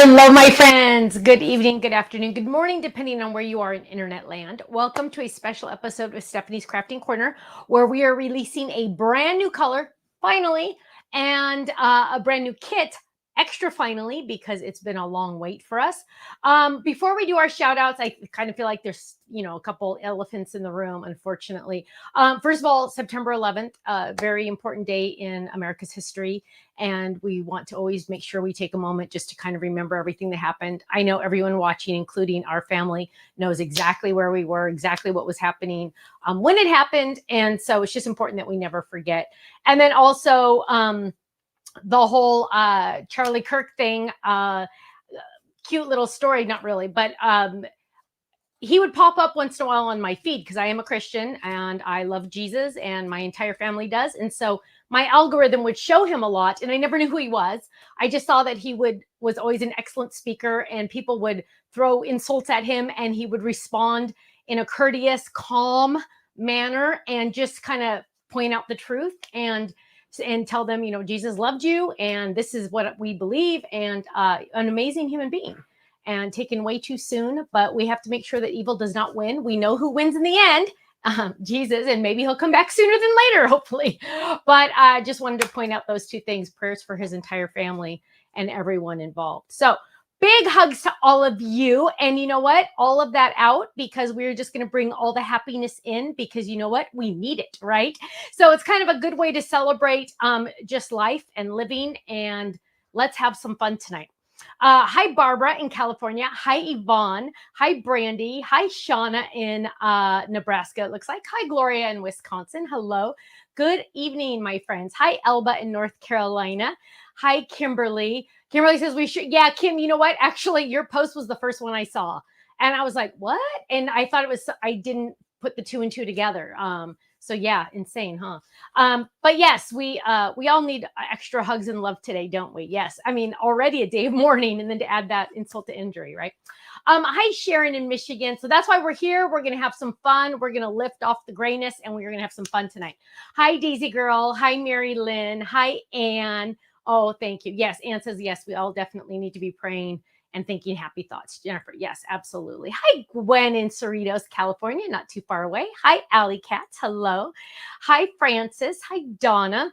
Hello, my friends. Good evening, good afternoon, good morning, depending on where you are in internet land. Welcome to a special episode of Stephanie's Crafting Corner, where we are releasing a brand new color, finally, and a brand new kit, extra finally, because it's been a long wait for us. Before we do our shout outs, I kind of feel like there's, a couple elephants in the room, unfortunately. First of all, September 11th, a very important day in America's history. And we want to always make sure we take a moment just to kind of remember everything that happened. I know everyone watching, including our family, knows exactly where we were, exactly what was happening, when it happened. And so it's just important that we never forget. And then also the whole Charlie Kirk thing, cute little story, not really, but he would pop up once in a while on my feed because I am a Christian and I love Jesus and my entire family does. And so my algorithm would show him a lot and I never knew who he was. I just saw that he was always an excellent speaker and people would throw insults at him and he would respond in a courteous, calm manner and just kind of point out the truth and tell them, Jesus loved you and this is what we believe, and an amazing human being. And taken way too soon, but we have to make sure that evil does not win. We know who wins in the end, Jesus, and maybe he'll come back sooner than later, hopefully. But I just wanted to point out those two things, prayers for his entire family and everyone involved. So big hugs to all of you. And you know what? All of that out because we're just going to bring all the happiness in because you know what? We need it, right? So it's kind of a good way to celebrate just life and living, and let's have some fun tonight. Hi, Barbara in California. Hi, Yvonne. Hi, Brandy. Hi, Shauna in Nebraska. It looks like. Hi, Gloria in Wisconsin. Hello. Good evening, my friends. Hi, Elba in North Carolina. Hi, Kimberly. Kimberly says we should. Yeah, Kim, you know what? Actually, your post was the first one I saw. And I was like, what? And I thought I didn't put the two and two together. So yeah, insane, huh? But yes, we all need extra hugs and love today, don't we? Yes. I mean, already a day of mourning, and then to add that insult to injury, right? Hi, Sharon in Michigan. So that's why we're here. We're going to have some fun. We're going to lift off the grayness, and we're going to have some fun tonight. Hi, Daisy Girl. Hi, Mary Lynn. Hi, Anne. Oh, thank you. Yes, Anne says, yes, we all definitely need to be praying and thinking happy thoughts. Jennifer, yes, absolutely. Hi, Gwen in Cerritos, California, not too far away. Hi, Alley Cats. Hello. Hi, Francis. Hi, Donna.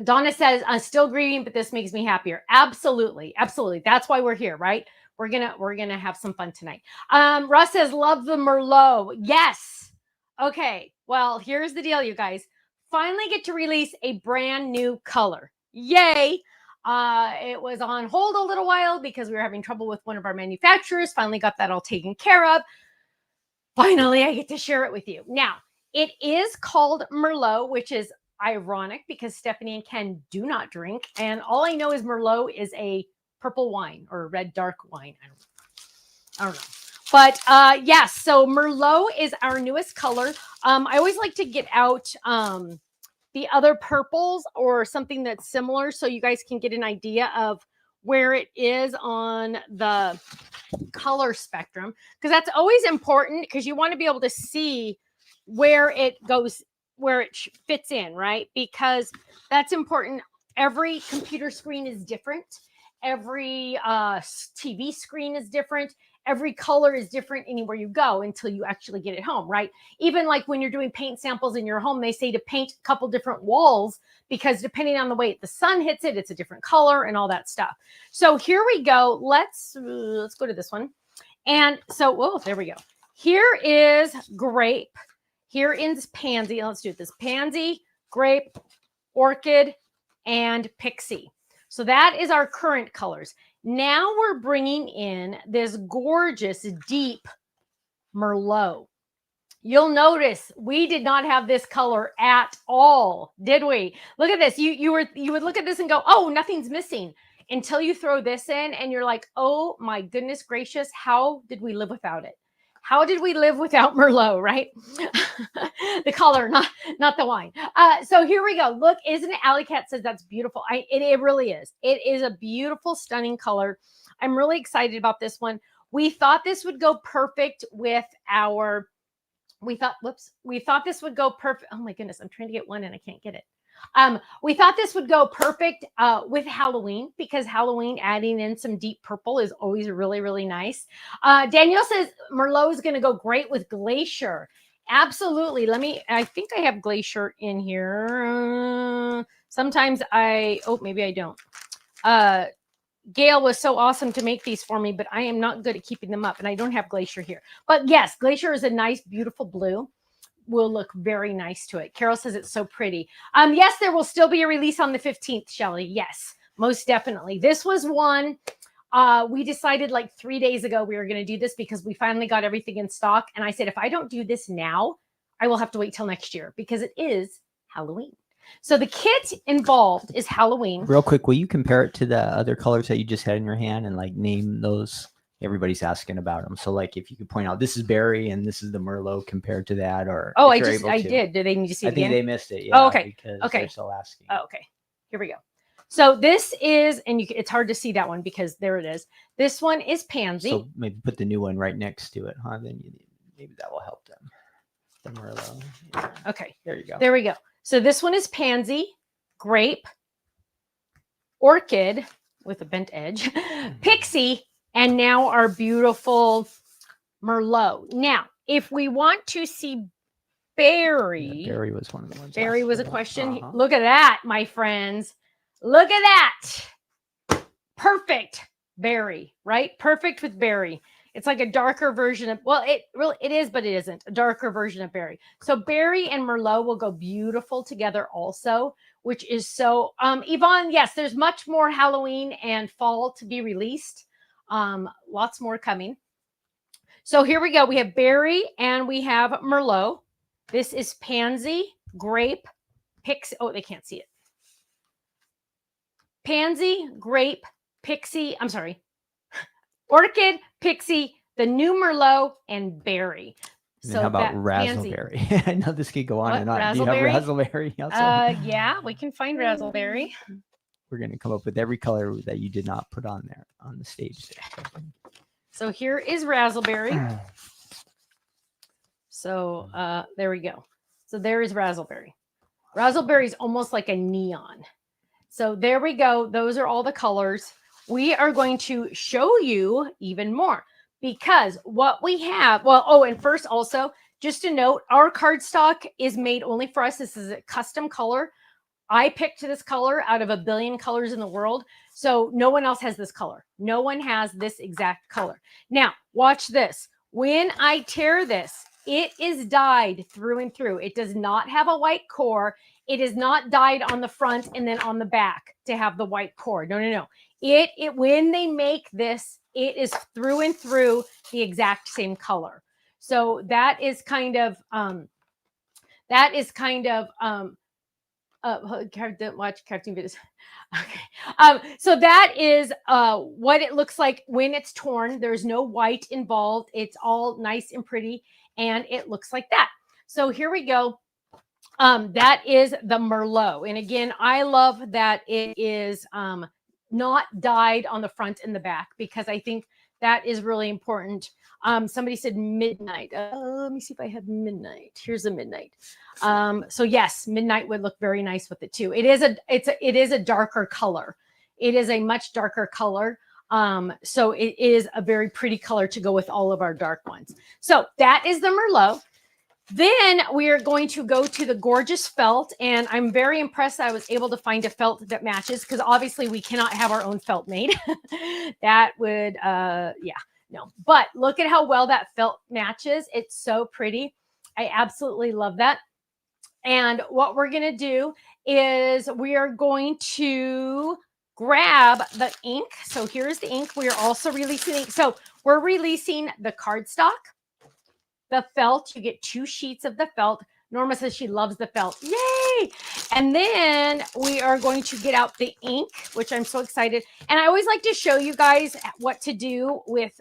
Donna says, I'm still grieving, but this makes me happier. Absolutely. Absolutely. That's why we're here, right? We're gonna have some fun tonight. Russ says, love the Merlot. Yes. Okay. Well, here's the deal, you guys. Finally get to release a brand new color. Yay. It was on hold a little while because we were having trouble with one of our manufacturers. Finally got that all taken care of. Finally, I get to share it with you. Now, it is called Merlot, which is ironic because Stephanie and Ken do not drink. And all I know is Merlot is a purple wine or a red dark wine. I don't know. But yes, so Merlot is our newest color. I always like to get out the other purples or something that's similar so you guys can get an idea of where it is on the color spectrum, because that's always important because you want to be able to see where it goes, where it fits in, right? Because that's important. Every computer screen is different. Every TV screen is different. Every color is different anywhere you go until you actually get it home, right? Even like when you're doing paint samples in your home, they say to paint a couple different walls because depending on the way the sun hits it, it's a different color and all that stuff. So here we go. Let's go to this one. And so, oh, there we go. Here is grape. Here is pansy. Let's do this. Pansy, grape, orchid, and pixie. So that is our current colors. Now we're bringing in this gorgeous, deep Merlot. You'll notice we did not have this color at all, did we? Look at this. You would look at this and go, oh, nothing's missing, until you throw this in and you're like, oh my goodness gracious, how did we live without it? How did we live without Merlot, right? The color, not the wine. So here we go. Look, isn't it? Alley Cat says that's beautiful. It really is. It is a beautiful, stunning color. I'm really excited about this one. We thought this would go perfect with our, we thought this would go perfect. Oh my goodness, I'm trying to get one and I can't get it. We thought this would go perfect with Halloween because Halloween adding in some deep purple is always really, really nice. Danielle says Merlot is going to go great with Glacier. Absolutely. I think I have Glacier in here. Sometimes maybe I don't. Gail was so awesome to make these for me, but I am not good at keeping them up and I don't have Glacier here. But yes, Glacier is a nice, beautiful blue. Will look very nice to it. Carol says it's so pretty. Yes, there will still be a release on the 15th, Shelly. Yes, most definitely. This was one we decided like 3 days ago we were going to do this because we finally got everything in stock. And I said, if I don't do this now, I will have to wait till next year because it is Halloween. So the kit involved is Halloween. Real quick, will you compare it to the other colors that you just had in your hand and like name those? Everybody's asking about them. So like if you could point out this is berry and this is the Merlot compared to that, or I did. Do they need to see it again? I think they missed it. Yeah. Oh, okay. Because they're still asking. Oh, okay. Here we go. So this is, and it's hard to see that one because there it is. This one is Pansy. So maybe put the new one right next to it, huh? Then maybe that will help them. The Merlot. Yeah. Okay. There you go. There we go. So this one is Pansy, Grape, Orchid with a bent edge, Pixie, and now our beautiful Merlot. Now, if we want to see Berry. Yeah, Berry was one of the ones. Berry was a question. Look at that, my friends. Look at that. Perfect Berry, right? Perfect with Berry. It's like a darker version of, well, it is, but it isn't. A darker version of Berry. So Berry and Merlot will go beautiful together also, which is so, Yvonne, yes, there's much more Halloween and fall to be released. Lots more coming. So here we go. We have Berry and we have Merlot. This is Pansy, Grape, Pixie. Oh, they can't see it. Pansy, Grape, Pixie. I'm sorry. Orchid, Pixie, the new Merlot, and Berry. So how about Razzleberry? I know this could go on and on. Do you have Razzleberry also? Yeah, we can find Razzleberry. We're going to come up with every color that you did not put on there on the stage there. So here is Razzleberry. So there we go. So there is Razzleberry. Razzleberry is almost like a neon. So there we go. Those are all the colors. We are going to show you even more because what we have, and first also, just a note, our cardstock is made only for us. This is a custom color. I picked this color out of a billion colors in the world. So no one else has this color. No one has this exact color. Now, watch this. When I tear this, it is dyed through and through. It does not have a white core. It is not dyed on the front and then on the back to have the white core. No. When they make this, it is through and through the exact same color. So that is kind of watch crafting videos. Okay. So that is what it looks like when it's torn. There's no white involved. It's all nice and pretty, and it looks like that. So here we go. That is the Merlot. And again, I love that it is not dyed on the front and the back because I think that is really important. Somebody said midnight. Let me see if I have midnight. Here's a midnight. So yes, midnight would look very nice with it too. It is a darker color. It is a much darker color. So it is a very pretty color to go with all of our dark ones. So that is the Merlot. Then we are going to go to the gorgeous felt, and I'm very impressed that I was able to find a felt that matches because obviously we cannot have our own felt made. That would, no. But look at how well that felt matches. It's so pretty. I absolutely love that. And what we're going to do is we are going to grab the ink. So here's the ink. We are also releasing ink. So we're releasing the cardstock. The felt, you get 2 sheets of the felt. Norma says she loves the felt. Yay! And then we are going to get out the ink, which I'm so excited. And I always like to show you guys what to do with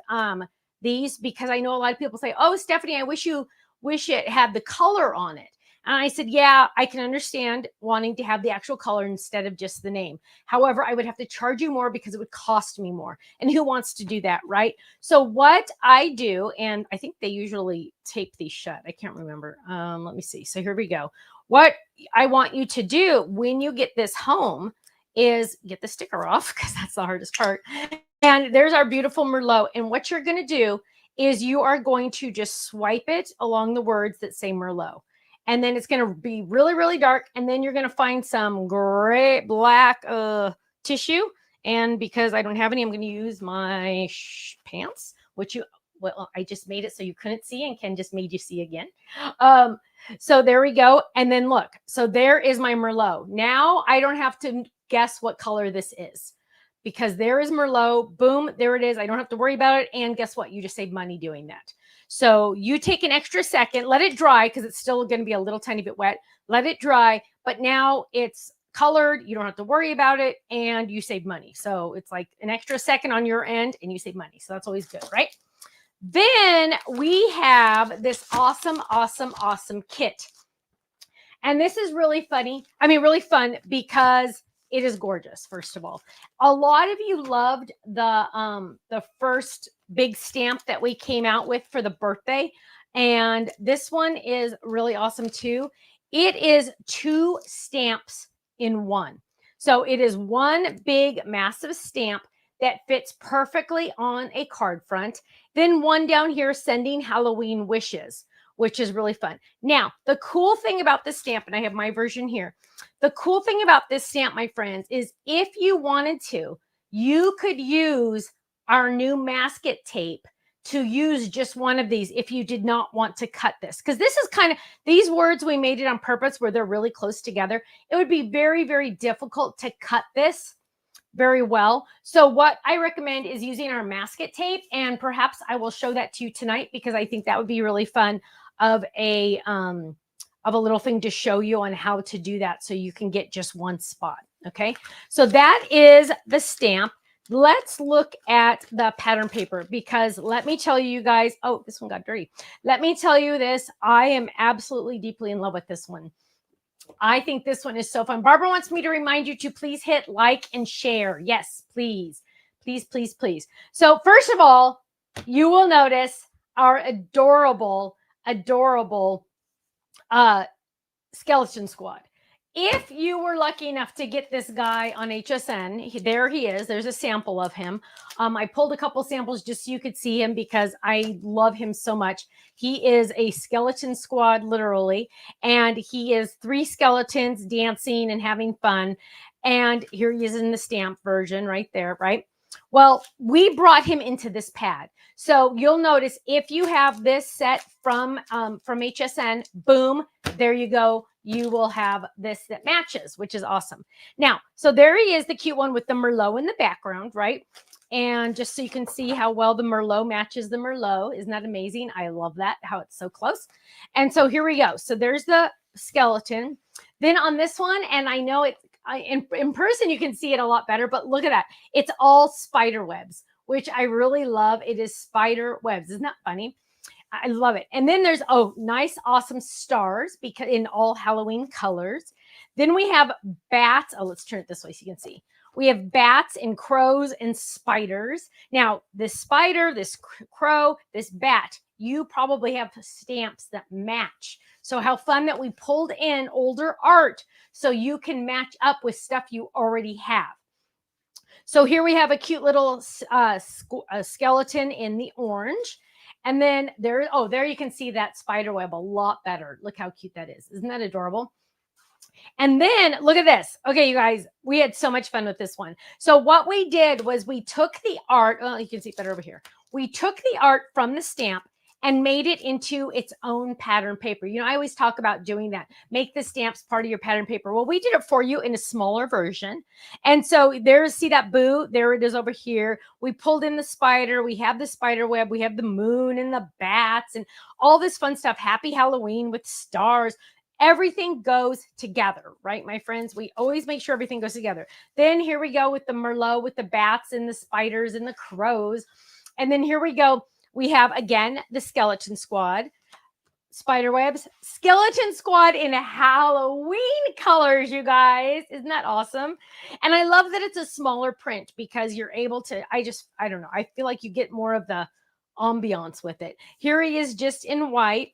these because I know a lot of people say, oh, Stephanie, I wish it had the color on it. And I said, yeah, I can understand wanting to have the actual color instead of just the name. However, I would have to charge you more because it would cost me more. And who wants to do that, right? So what I do, and I think they usually tape these shut. I can't remember. Let me see. So here we go. what I want you to do when you get this home is get the sticker off, because that's the hardest part. And there's our beautiful Merlot. And what you're going to do is you are going to just swipe it along the words that say Merlot. And then it's going to be really, really dark. And then you're going to find some great black tissue. And because I don't have any, I'm going to use my pants, which well, I just made it so you couldn't see, and Ken just made you see again. So there we go. And then look, so there is my Merlot. Now I don't have to guess what color this is, because there is Merlot. Boom, there it is. I don't have to worry about it. And guess what? You just save money doing that. So you take an extra second, let it dry, because it's still going to be a little tiny bit wet. Let it dry. But now it's colored. You don't have to worry about it, and you save money. So it's like an extra second on your end, and you save money. So that's always good, right? Then we have this awesome, awesome, awesome kit. And this is really funny. I mean, really fun, because it is gorgeous. First of all, a lot of you loved the first big stamp that we came out with for the birthday. And this one is really awesome too. It is 2 stamps in one. So it is one big, massive stamp that fits perfectly on a card front. Then one down here, sending Halloween wishes, which is really fun. Now, the cool thing about this stamp, and I have my version here. The cool thing about this stamp, my friends, is if you wanted to, you could use our new masket tape to use just one of these if you did not want to cut this. Because this is kind of, these words, we made it on purpose where they're really close together. It would be very, very difficult to cut this very well. So what I recommend is using our masket tape, and perhaps I will show that to you tonight, because I think that would be really fun of a little thing to show you on how to do that, so you can get just one spot. Okay, so that is the stamp. Let's look at the pattern paper, because let me tell you guys, oh, this one got dirty. Let me tell you this, I am absolutely deeply in love with this one. I think this one is so fun. Barbara wants me to remind you to please hit like and share. Yes, please. Please, please, please. So first of all, you will notice our adorable, adorable skeleton squad. If you were lucky enough to get this guy on HSN, there he is. There's a sample of him. I pulled a couple samples just so you could see him, because I love him so much. He is a skeleton squad, literally. And he is 3 skeletons dancing and having fun. And here he is in the stamp version right there, right? Well, we brought him into this pad. So you'll notice if you have this set from HSN, boom, there you go. You will have this that matches, which is awesome. Now, so there he is, the cute one with the Merlot in the background, right? And just so you can see how well the Merlot matches the Merlot. Isn't that amazing? I love that, how it's so close. And so here we go. So there's the skeleton. Then on this one, and I know it, in person you can see it a lot better, but look at that. It's all spider webs, which I really love. It is spider webs. Isn't that funny? I love it. And then there's, oh, nice, awesome stars, because in all Halloween colors. Then we have bats. Oh, let's turn it this way so you can see. We have bats and crows and spiders. Now, this spider, this crow, this bat, you probably have stamps that match. So how fun that we pulled in older art so you can match up with stuff you already have. So here we have a cute little skeleton in the orange. And then there, oh, there you can see that spider web a lot better. Look how cute that is. Isn't that adorable? And then look at this. Okay, you guys, we had so much fun with this one. So what we did was we took the art. Oh, you can see it better over here. We took the art from the stamp and made it into its own pattern paper. You know, I always talk about doing that. Make the stamps part of your pattern paper. Well, we did it for you in a smaller version. And so there's, see that boo? There it is over here. We pulled in the spider. We have the spider web. We have the moon and the bats and all this fun stuff. Happy Halloween with stars. Everything goes together, right, my friends? We always make sure everything goes together. Then here we go with the Merlot, with the bats and the spiders and the crows. And then here we go. We have, again, the skeleton squad, spider webs, skeleton squad in Halloween colors, you guys. Isn't that awesome? And I love that it's a smaller print, because you're able to, I don't know. I feel like you get more of the ambiance with it. Here he is just in white.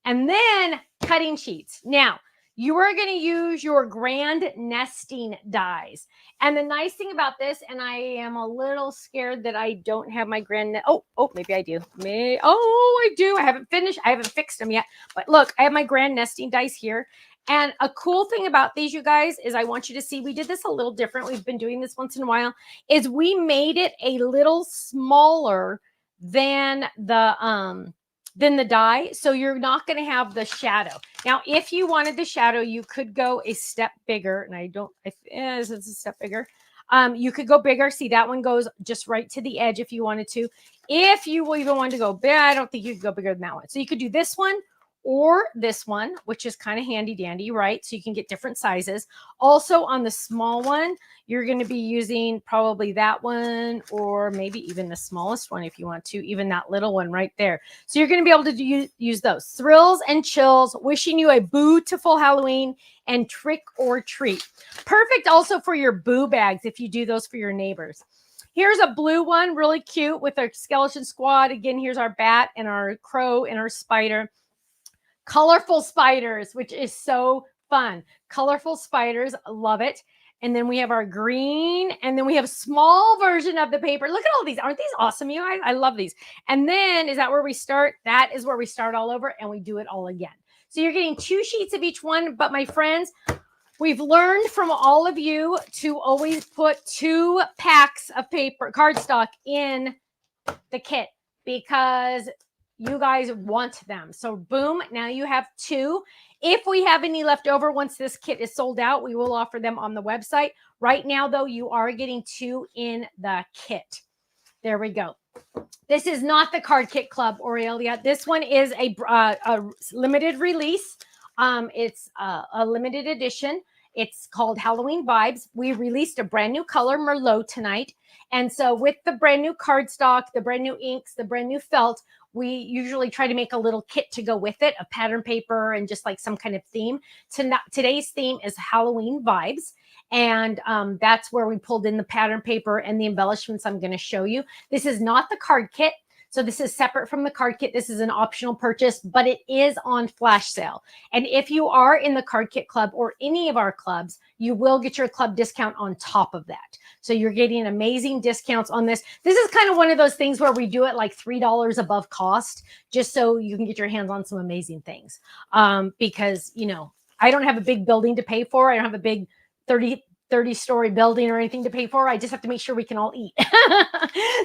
And then cutting sheets. Now, you are going to use your grand nesting dies. And the nice thing about this, and I am a little scared that I don't have my maybe I do. I do. I haven't fixed them yet. But look, I have my grand nesting dice here. And a cool thing about these, you guys, is I want you to see, we did this a little different. We've been doing this once in a while, is we made it a little smaller than the die. So you're not going to have the shadow. Now, if you wanted the shadow, you could go a step bigger. And it's a step bigger. You could go bigger. See, that one goes just right to the edge if you wanted to. If you even wanted to go big, I don't think you could go bigger than that one. So you could do this one or this one, which is kind of handy dandy, right? So you can get different sizes. Also on the small one, you're going to be using probably that one, or maybe even the smallest one if you want to, even that little one right there. So you're going to be able to use those. Thrills and chills, wishing you a beautiful Halloween and trick or treat. Perfect also for your boo bags if you do those for your neighbors. Here's a blue one, really cute with our skeleton squad. Again, here's our bat and our crow and our spider. Colorful spiders, which is so fun. Colorful spiders, love it. And then we have our green, and then we have a small version of the paper. Look at all these. Aren't these awesome, you guys? I love these. And then, is that where we start? That is where we start all over, and we do it all again. So you're getting 2 sheets of each one. But my friends, we've learned from all of you to always put 2 packs of paper, cardstock in the kit, because you guys want them. So boom, now you have 2. If we have any left over, once this kit is sold out, we will offer them on the website. Right now, though, you are getting 2 in the kit. There we go. This is not the Card Kit Club, Aurelia. This one is a limited release. It's a limited edition. It's called Halloween Vibes. We released a brand new color, Merlot, tonight. And so with the brand new cardstock, the brand new inks, the brand new felt, we usually try to make a little kit to go with it, a pattern paper and just like some kind of theme. Today's theme is Halloween Vibes. And that's where we pulled in the pattern paper and the embellishments I'm going to show you. This is not the card kit. So this is separate from the card kit. This is an optional purchase, but it is on flash sale. And if you are in the Card Kit Club or any of our clubs, you will get your club discount on top of that. So you're getting amazing discounts on this. This is kind of one of those things where we do it like $3 above cost, just so you can get your hands on some amazing things. Because, you know, I don't have a big building to pay for. I don't have a big 30-story building or anything to pay for. I just have to make sure we can all eat. So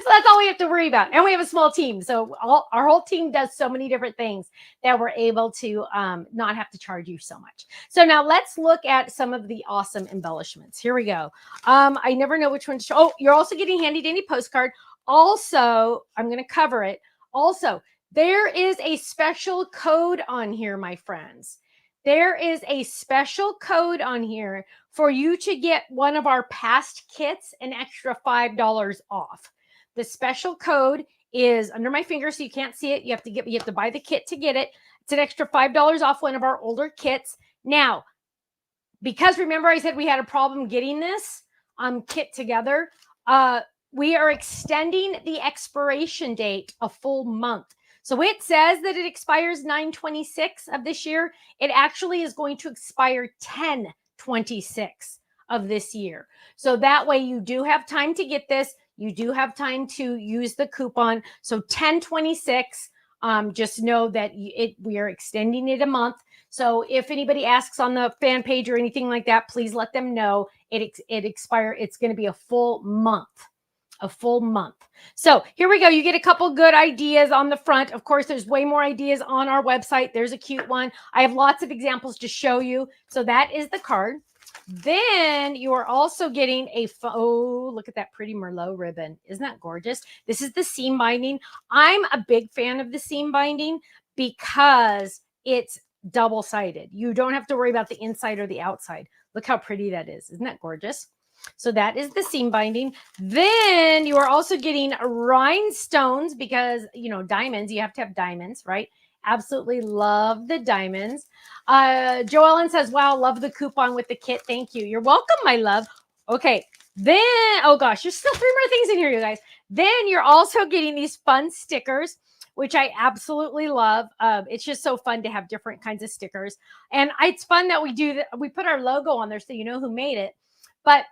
that's all we have to worry about. And we have a small team. So our whole team does so many different things that we're able to not have to charge you so much. So now let's look at some of the awesome embellishments. Here we go. I never know which one to show. Oh, you're also getting handy dandy postcard. Also, I'm going to cover it. Also, there is a special code on here, my friends. There is a special code on here for you to get one of our past kits an extra $5 off. The special code is under my finger, so you can't see it. You have to buy the kit to get it. It's an extra $5 off one of our older kits. Now, because remember I said we had a problem getting this kit together, we are extending the expiration date a full month. So it says that it expires 9/26 of this year. It actually is going to expire 10/26 of this year. So that way you do have time to get this. You do have time to use the coupon. So 10/26, just know that we are extending it a month. So if anybody asks on the fan page or anything like that, please let them know it's going to be a full month. A full month. So here we go. You get a couple good ideas on the front. Of course, there's way more ideas on our website. There's a cute one. I have lots of examples to show you. So that is the card. Then you are also getting look at that pretty Merlot ribbon. Isn't that gorgeous? This is the seam binding. I'm a big fan of the seam binding because it's double-sided. You don't have to worry about the inside or the outside. Look how pretty that is. Isn't that gorgeous? So that is the seam binding. Then you are also getting rhinestones because, you know, diamonds, you have to have diamonds, right? Absolutely love the diamonds. Joellen says, wow, love the coupon with the kit. Thank you. You're welcome, my love. Okay. Then, oh gosh, there's still 3 more things in here, you guys. Then you're also getting these fun stickers. which I absolutely love. It's just so fun to have different kinds of stickers. And it's fun that we put our logo on there so you know who made it. But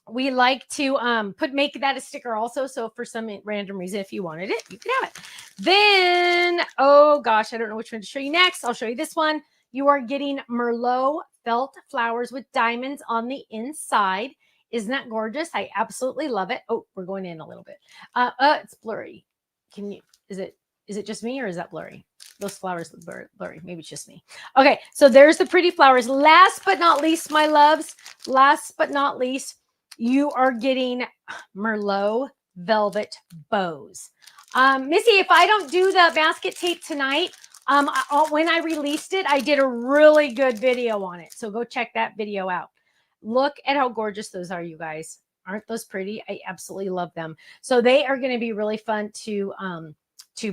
we like to make that a sticker also. So for some random reason, if you wanted it, you could have it. Then, oh gosh, I don't know which one to show you next. I'll show you this one. You are getting Merlot felt flowers with diamonds on the inside. Isn't that gorgeous? I absolutely love it. Oh, we're going in a little bit. It's blurry. Is it just me or is that blurry? Those flowers look blurry. Maybe it's just me. Okay, so there's the pretty flowers. Last but not least, my loves, you are getting Merlot velvet bows. Missy, if I don't do the basket tape tonight, when I released it, I did a really good video on it. So go check that video out. Look at how gorgeous those are, you guys. Aren't those pretty? I absolutely love them. So they are going to be really fun to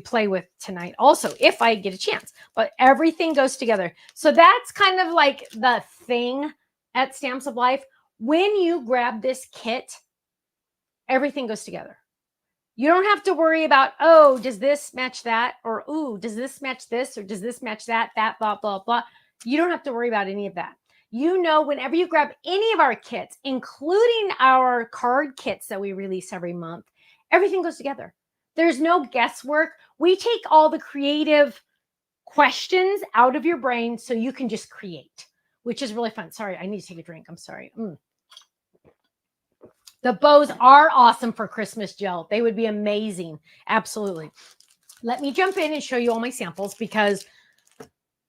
play with tonight also, if I get a chance. But everything goes together. So that's kind of like the thing at Stamps of Life. When you grab this kit, everything goes together. You don't have to worry about, oh, does this match that? Or, ooh, does this match this? Or does this match that, blah, blah, blah. You don't have to worry about any of that. You know, whenever you grab any of our kits, including our card kits that we release every month, everything goes together. There's no guesswork. We take all the creative questions out of your brain so you can just create, which is really fun. Sorry, I need to take a drink. I'm sorry. The bows are awesome for Christmas, Jill. They would be amazing. Absolutely. Let me jump in and show you all my samples because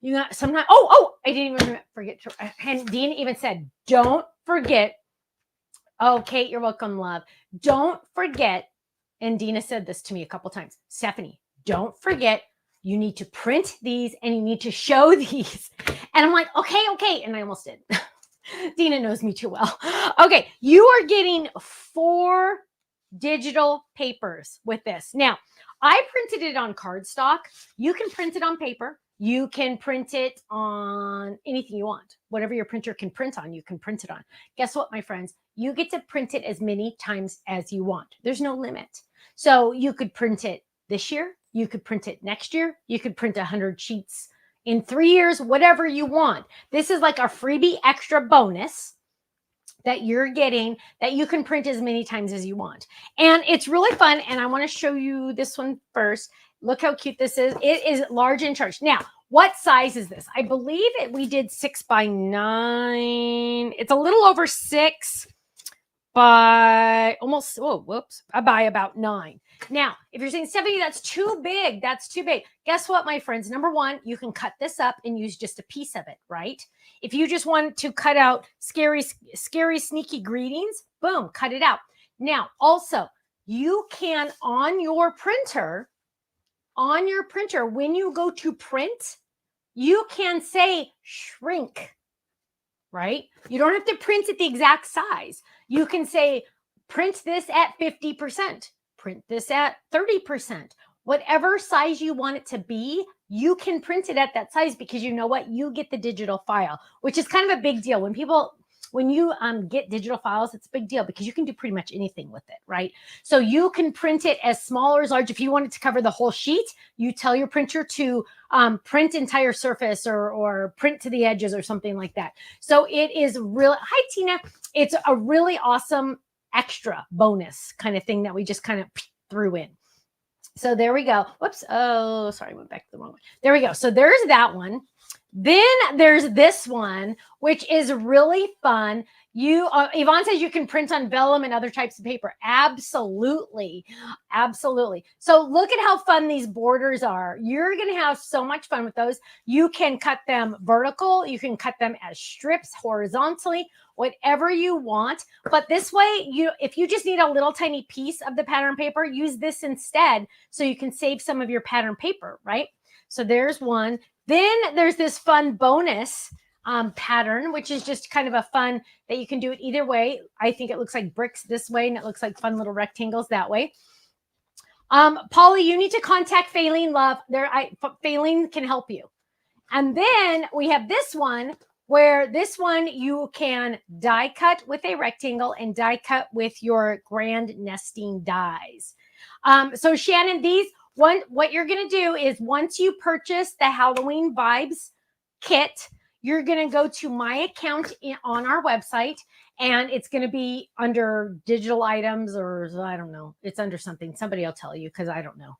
you know, sometimes, I didn't even forget to, and Dean even said, don't forget. Oh, Kate, you're welcome, love. Don't forget. And Dina said this to me a couple times. Stephanie, don't forget, you need to print these and you need to show these. And I'm like, okay. And I almost did. Dina knows me too well. Okay, you are getting 4 digital papers with this. Now, I printed it on cardstock. You can print it on paper. You can print it on anything you want. Whatever your printer can print on, you can print it on. Guess what, my friends? You get to print it as many times as you want. There's no limit. So you could print it this year. You could print it next year. You could print 100 sheets in 3 years, whatever you want. This is like a freebie extra bonus that you're getting that you can print as many times as you want. And it's really fun. And I want to show you this one first. Look how cute this is. It is large in charge. Now, what size is this? I believe we did 6 by 9. It's a little over 6 by almost, by about 9. Now, if you're saying, Stephanie, that's too big. That's too big. Guess what, my friends? Number one, you can cut this up and use just a piece of it, right? If you just want to cut out scary, sneaky greetings, boom, cut it out. Now, also, you can on your printer, when you go to print, you can say shrink, right? You don't have to print it the exact size. You can say print this at 50%, print this at 30%. Whatever size you want it to be, you can print it at that size because you know what? You get the digital file, which is kind of a big deal. When you get digital files, it's a big deal because you can do pretty much anything with it, right? So you can print it as small or as large. If you want it to cover the whole sheet, you tell your printer to print entire surface or print to the edges or something like that. So it is really, hi, Tina. It's a really awesome extra bonus kind of thing that we just kind of threw in. So there we go. Whoops. Oh, sorry. I went back to the wrong one. There we go. So there's that one. Then there's this one, which is really fun. Yvonne says you can print on vellum and other types of paper. Absolutely. Absolutely. So look at how fun these borders are. You're going to have so much fun with those. You can cut them vertical. You can cut them as strips horizontally, whatever you want. But this way, if you just need a little tiny piece of the pattern paper, use this instead so you can save some of your pattern paper, right? So there's one. Then there's this fun bonus pattern, which is just kind of a fun that you can do it either way. I think it looks like bricks this way, and it looks like fun little rectangles that way. Polly, you need to contact Faylene Love. Faylene can help you. And then we have this one, where this one you can die cut with a rectangle and die cut with your grand nesting dies. So Shannon, these what you're going to do is once you purchase the Halloween Vibes kit, you're going to go to my account on our website, and it's going to be under digital items, or I don't know. It's under something. Somebody will tell you because I don't know.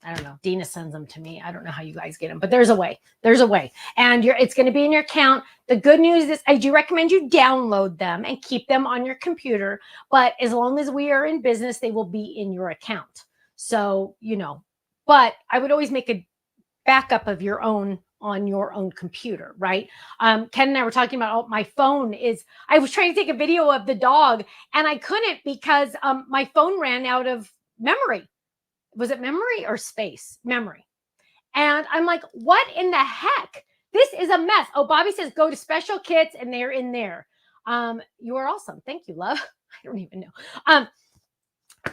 I don't know. Dina sends them to me. I don't know how you guys get them, but there's a way. There's a way. And it's going to be in your account. The good news is I do recommend you download them and keep them on your computer. But as long as we are in business, they will be in your account. So, but I would always make a backup of your own on your own computer, right? Ken and I were talking about my phone I was trying to take a video of the dog and I couldn't because my phone ran out of memory. Was it memory or space? Memory. And I'm like, what in the heck? This is a mess. Oh, Bobby says, go to special kits and they're in there. You are awesome. Thank you, love. I don't even know.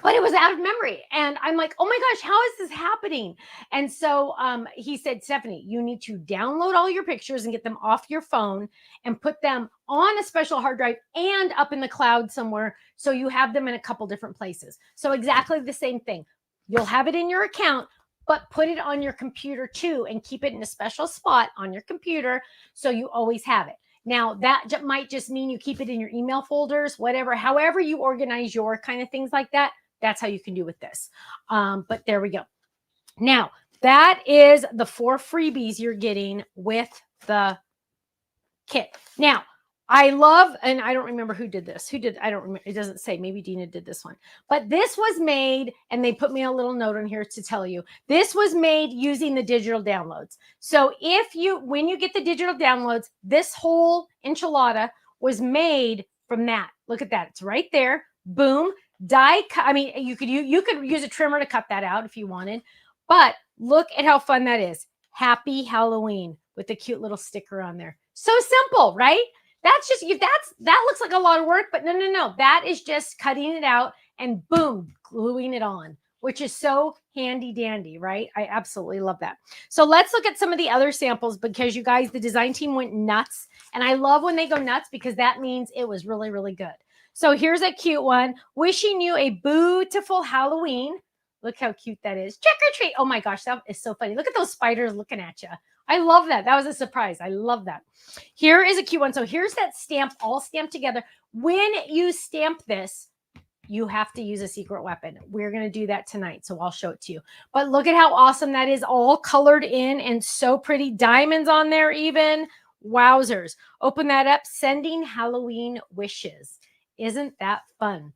But it was out of memory. And I'm like, oh my gosh, how is this happening? And so he said, Stephanie, you need to download all your pictures and get them off your phone and put them on a special hard drive and up in the cloud somewhere. So you have them in a couple different places. So exactly the same thing. You'll have it in your account, but put it on your computer too and keep it in a special spot on your computer so you always have it. Now, that might just mean you keep it in your email folders, whatever, however you organize your kind of things like that. That's how you can do with this. But there we go. Now, that is the 4 freebies you're getting with the kit. Now, I love, and I don't remember who did this. I don't remember. It doesn't say. Maybe Dina did this one. But this was made, and they put me a little note on here to tell you. This was made using the digital downloads. So when you get the digital downloads, this whole enchilada was made from that. Look at that. It's right there. Boom. Die cut. I mean, you could use a trimmer to cut that out if you wanted. But look at how fun that is. Happy Halloween with the cute little sticker on there. So simple, right? That's just that looks like a lot of work, but no. That is just cutting it out and boom, gluing it on, which is so handy dandy, right? I absolutely love that. So let's look at some of the other samples because you guys, the design team went nuts. And I love when they go nuts because that means it was really, really good. So here's a cute one. Wishing you a beautiful Halloween. Look how cute that is. Trick or treat. Oh my gosh, that is so funny. Look at those spiders looking at you. I love that. That was a surprise. I love that. Here is a cute one. So here's that stamp all stamped together. When you stamp this, you have to use a secret weapon. We're going to do that tonight, so I'll show it to you. But look at how awesome that is, all colored in and so pretty. Diamonds on there even. Wowzers. Open that up. Sending Halloween wishes. Isn't that fun?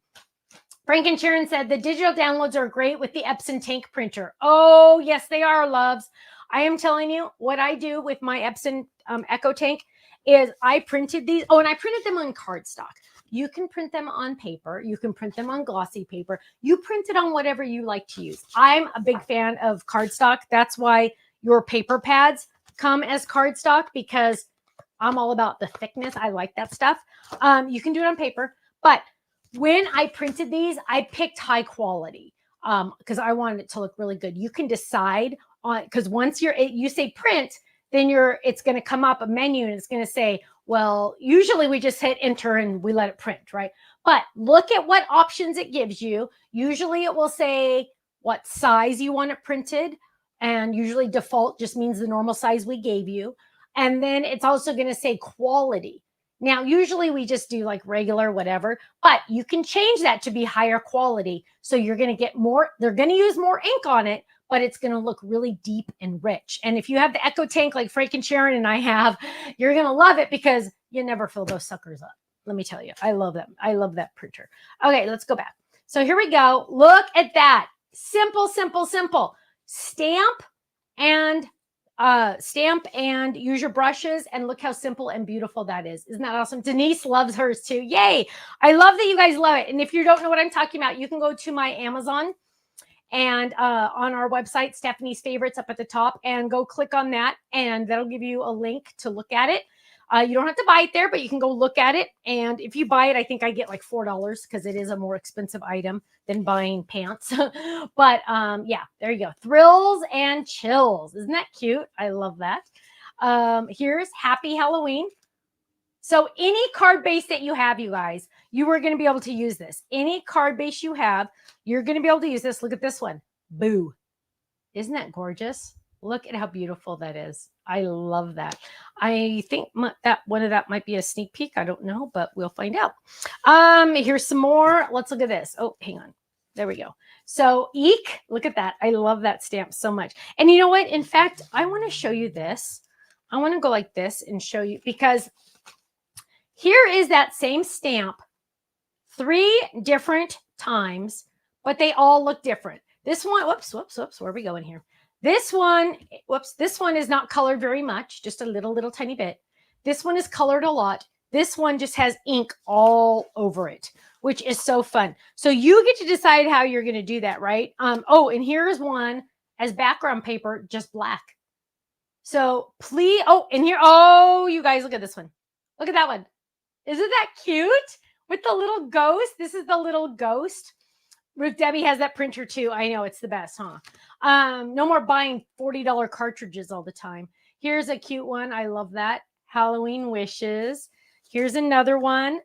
Frank and Sharon said the digital downloads are great with the Epson tank printer. Oh, yes, they are, loves. I am telling you what I do with my Epson Echo Tank is I printed these. Oh, and I printed them on cardstock. You can print them on paper. You can print them on glossy paper. You print it on whatever you like to use. I'm a big fan of cardstock. That's why your paper pads come as cardstock because I'm all about the thickness. I like that stuff. You can do it on paper, but when I printed these, I picked high quality because I wanted it to look really good. You can decide on, because once you say print, then it's going to come up a menu and it's going to say, well, usually we just hit enter and we let it print, right? But look at what options it gives you. Usually it will say what size you want it printed. And usually default just means the normal size we gave you. And then it's also going to say quality. Now, usually we just do like regular, whatever, but you can change that to be higher quality. So you're going to get more, they're going to use more ink on it, but it's going to look really deep and rich. And if you have the Echo Tank like Frank and Sharon and I have, you're going to love it because you never fill those suckers up. Let me tell you, I love them. I love that printer. Okay, let's go back. So here we go. Look at that. Simple, simple, simple. Stamp and use your brushes, and look how simple and beautiful that is. Isn't that awesome? Denise loves hers too. Yay. I love that you guys love it. And if you don't know what I'm talking about, you can go to my Amazon and on our website, Stephanie's Favorites up at the top, and go click on that. And that'll give you a link to look at it. You don't have to buy it there, but you can go look at it. And if you buy it, I think I get like $4 because it is a more expensive item than buying pants. But yeah, there you go. Thrills and chills. Isn't that cute? I love that. Here's Happy Halloween. So any card base that you have, you guys, you are going to be able to use this. Any card base you have, you're going to be able to use this. Look at this one. Boo. Isn't that gorgeous? Look at how beautiful that is. I love that. I think that one of that might be a sneak peek. I don't know, but we'll find out. Here's some more. Let's look at this. Oh, hang on. There we go. So eek, look at that. I love that stamp so much. And you know what? In fact, I want to show you this. I want to go like this and show you, because here is that same stamp 3 different times, but they all look different. This one, whoops, where are we going here? This one, whoops, this one is not colored very much, just a little tiny bit. This one is colored a lot. This one just has ink all over it, which is so fun. So you get to decide how you're going to do that, right? Oh, and here's one as background paper, just black. So please, oh, and here, oh, you guys, look at this one. Look at that one. Isn't that cute? With the little ghost. This is the little ghost. Ruth Debbie has that printer too. I know, it's the best, huh? No more buying $40 cartridges all the time. Here's a cute one. I love that. Halloween wishes. Here's another one.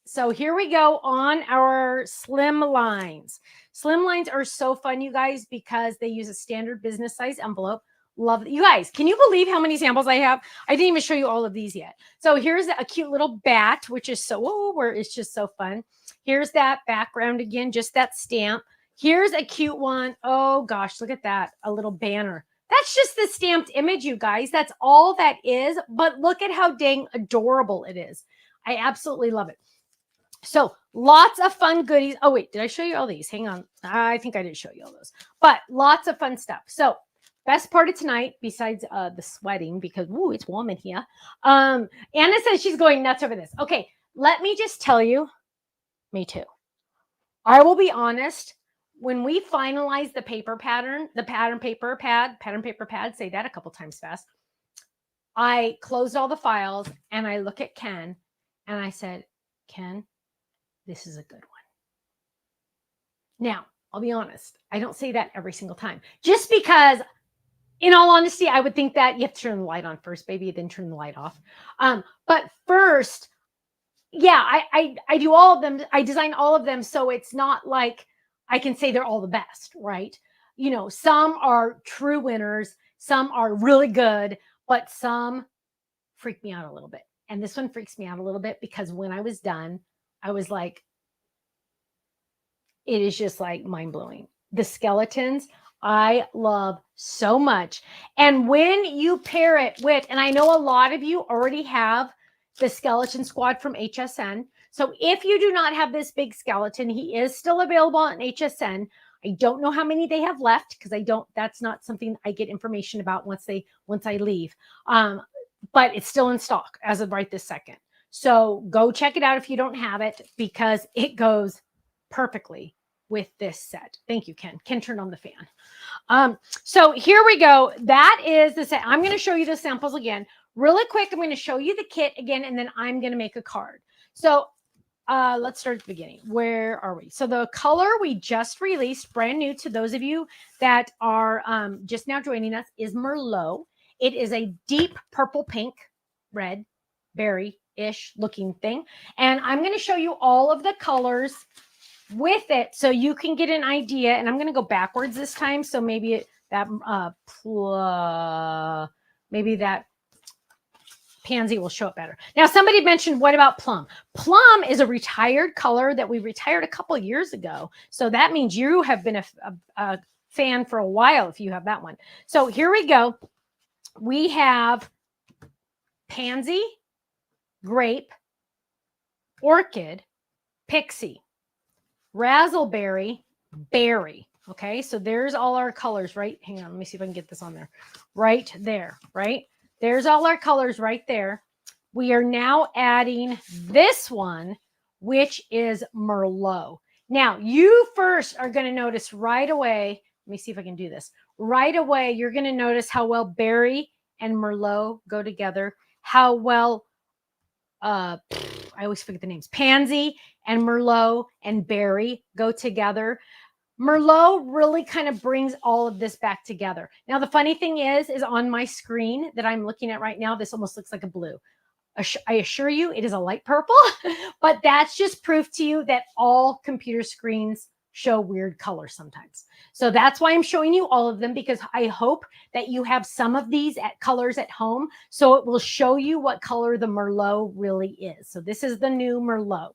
So here we go on our slim lines. Slim lines are so fun, you guys, because they use a standard business size envelope. Love it. You guys, can you believe how many samples I have? I didn't even show you all of these yet. So here's a cute little bat, which is so, where it's just so fun. Here's that background again, just that stamp. Here's a cute one. Oh gosh, look at that. A little banner. That's just the stamped image, you guys. That's all that is. But look at how dang adorable it is. I absolutely love it. So lots of fun goodies. Oh wait, did I show you all these? Hang on. I think I did show you all those. But lots of fun stuff. So best part of tonight, besides the sweating, because woo, it's warm in here. Anna says she's going nuts over this. Okay, let me just tell you, me too. I will be honest, when we finalize the paper pattern, the pattern paper pad, say that a couple times fast. I closed all the files and I look at Ken and I said, Ken, this is a good one. Now, I'll be honest, I don't say that every single time, just because in all honesty, I would think that you have to turn the light on first, baby, then turn the light off. But first, yeah, I do all of them. I design all of them. So it's not like I can say they're all the best, right? You know, some are true winners. Some are really good, but some freak me out a little bit. And this one freaks me out a little bit because when I was done, I was like, it is just like mind blowing. The skeletons, I love so much. And when you pair it with, and I know a lot of you already have the skeleton squad from HSN. So if you do not have this big skeleton, he is still available on HSN. I don't know how many they have left because that's not something I get information about once I leave. But it's still in stock as of right this second. So go check it out if you don't have it, because it goes perfectly with this set. Thank you, Ken. Ken turned on the fan. So here we go. That is the set. I'm going to show you the samples again. Really quick, I'm going to show you the kit again, and then I'm going to make a card. So let's start at the beginning. Where are we? So the color we just released, brand new to those of you that are just now joining us, is Merlot. It is a deep purple pink, red, berry-ish looking thing. And I'm going to show you all of the colors with it so you can get an idea. And I'm going to go backwards this time. So maybe maybe that pansy will show up better. Now, somebody mentioned, what about plum? Plum is a retired color that we retired a couple years ago. So that means you have been a fan for a while if you have that one. So here we go. We have pansy, grape, orchid, pixie, razzleberry, berry. Okay, so there's all our colors, right? Hang on, let me see if I can get this on there. Right there, right? There's all our colors right there. We are now adding this one, which is Merlot. Now, you first are going to notice right away. Let me see if I can do this. Right away, you're going to notice how well berry and Merlot go together. How well, I always forget the names. Pansy and Merlot and berry go together. Merlot really kind of brings all of this back together. Now, the funny thing is on my screen that I'm looking at right now, this almost looks like a blue. I assure you it is a light purple, but that's just proof to you that all computer screens show weird colors sometimes. So that's why I'm showing you all of them, because I hope that you have some of these colors at home. So it will show you what color the Merlot really is. So this is the new Merlot.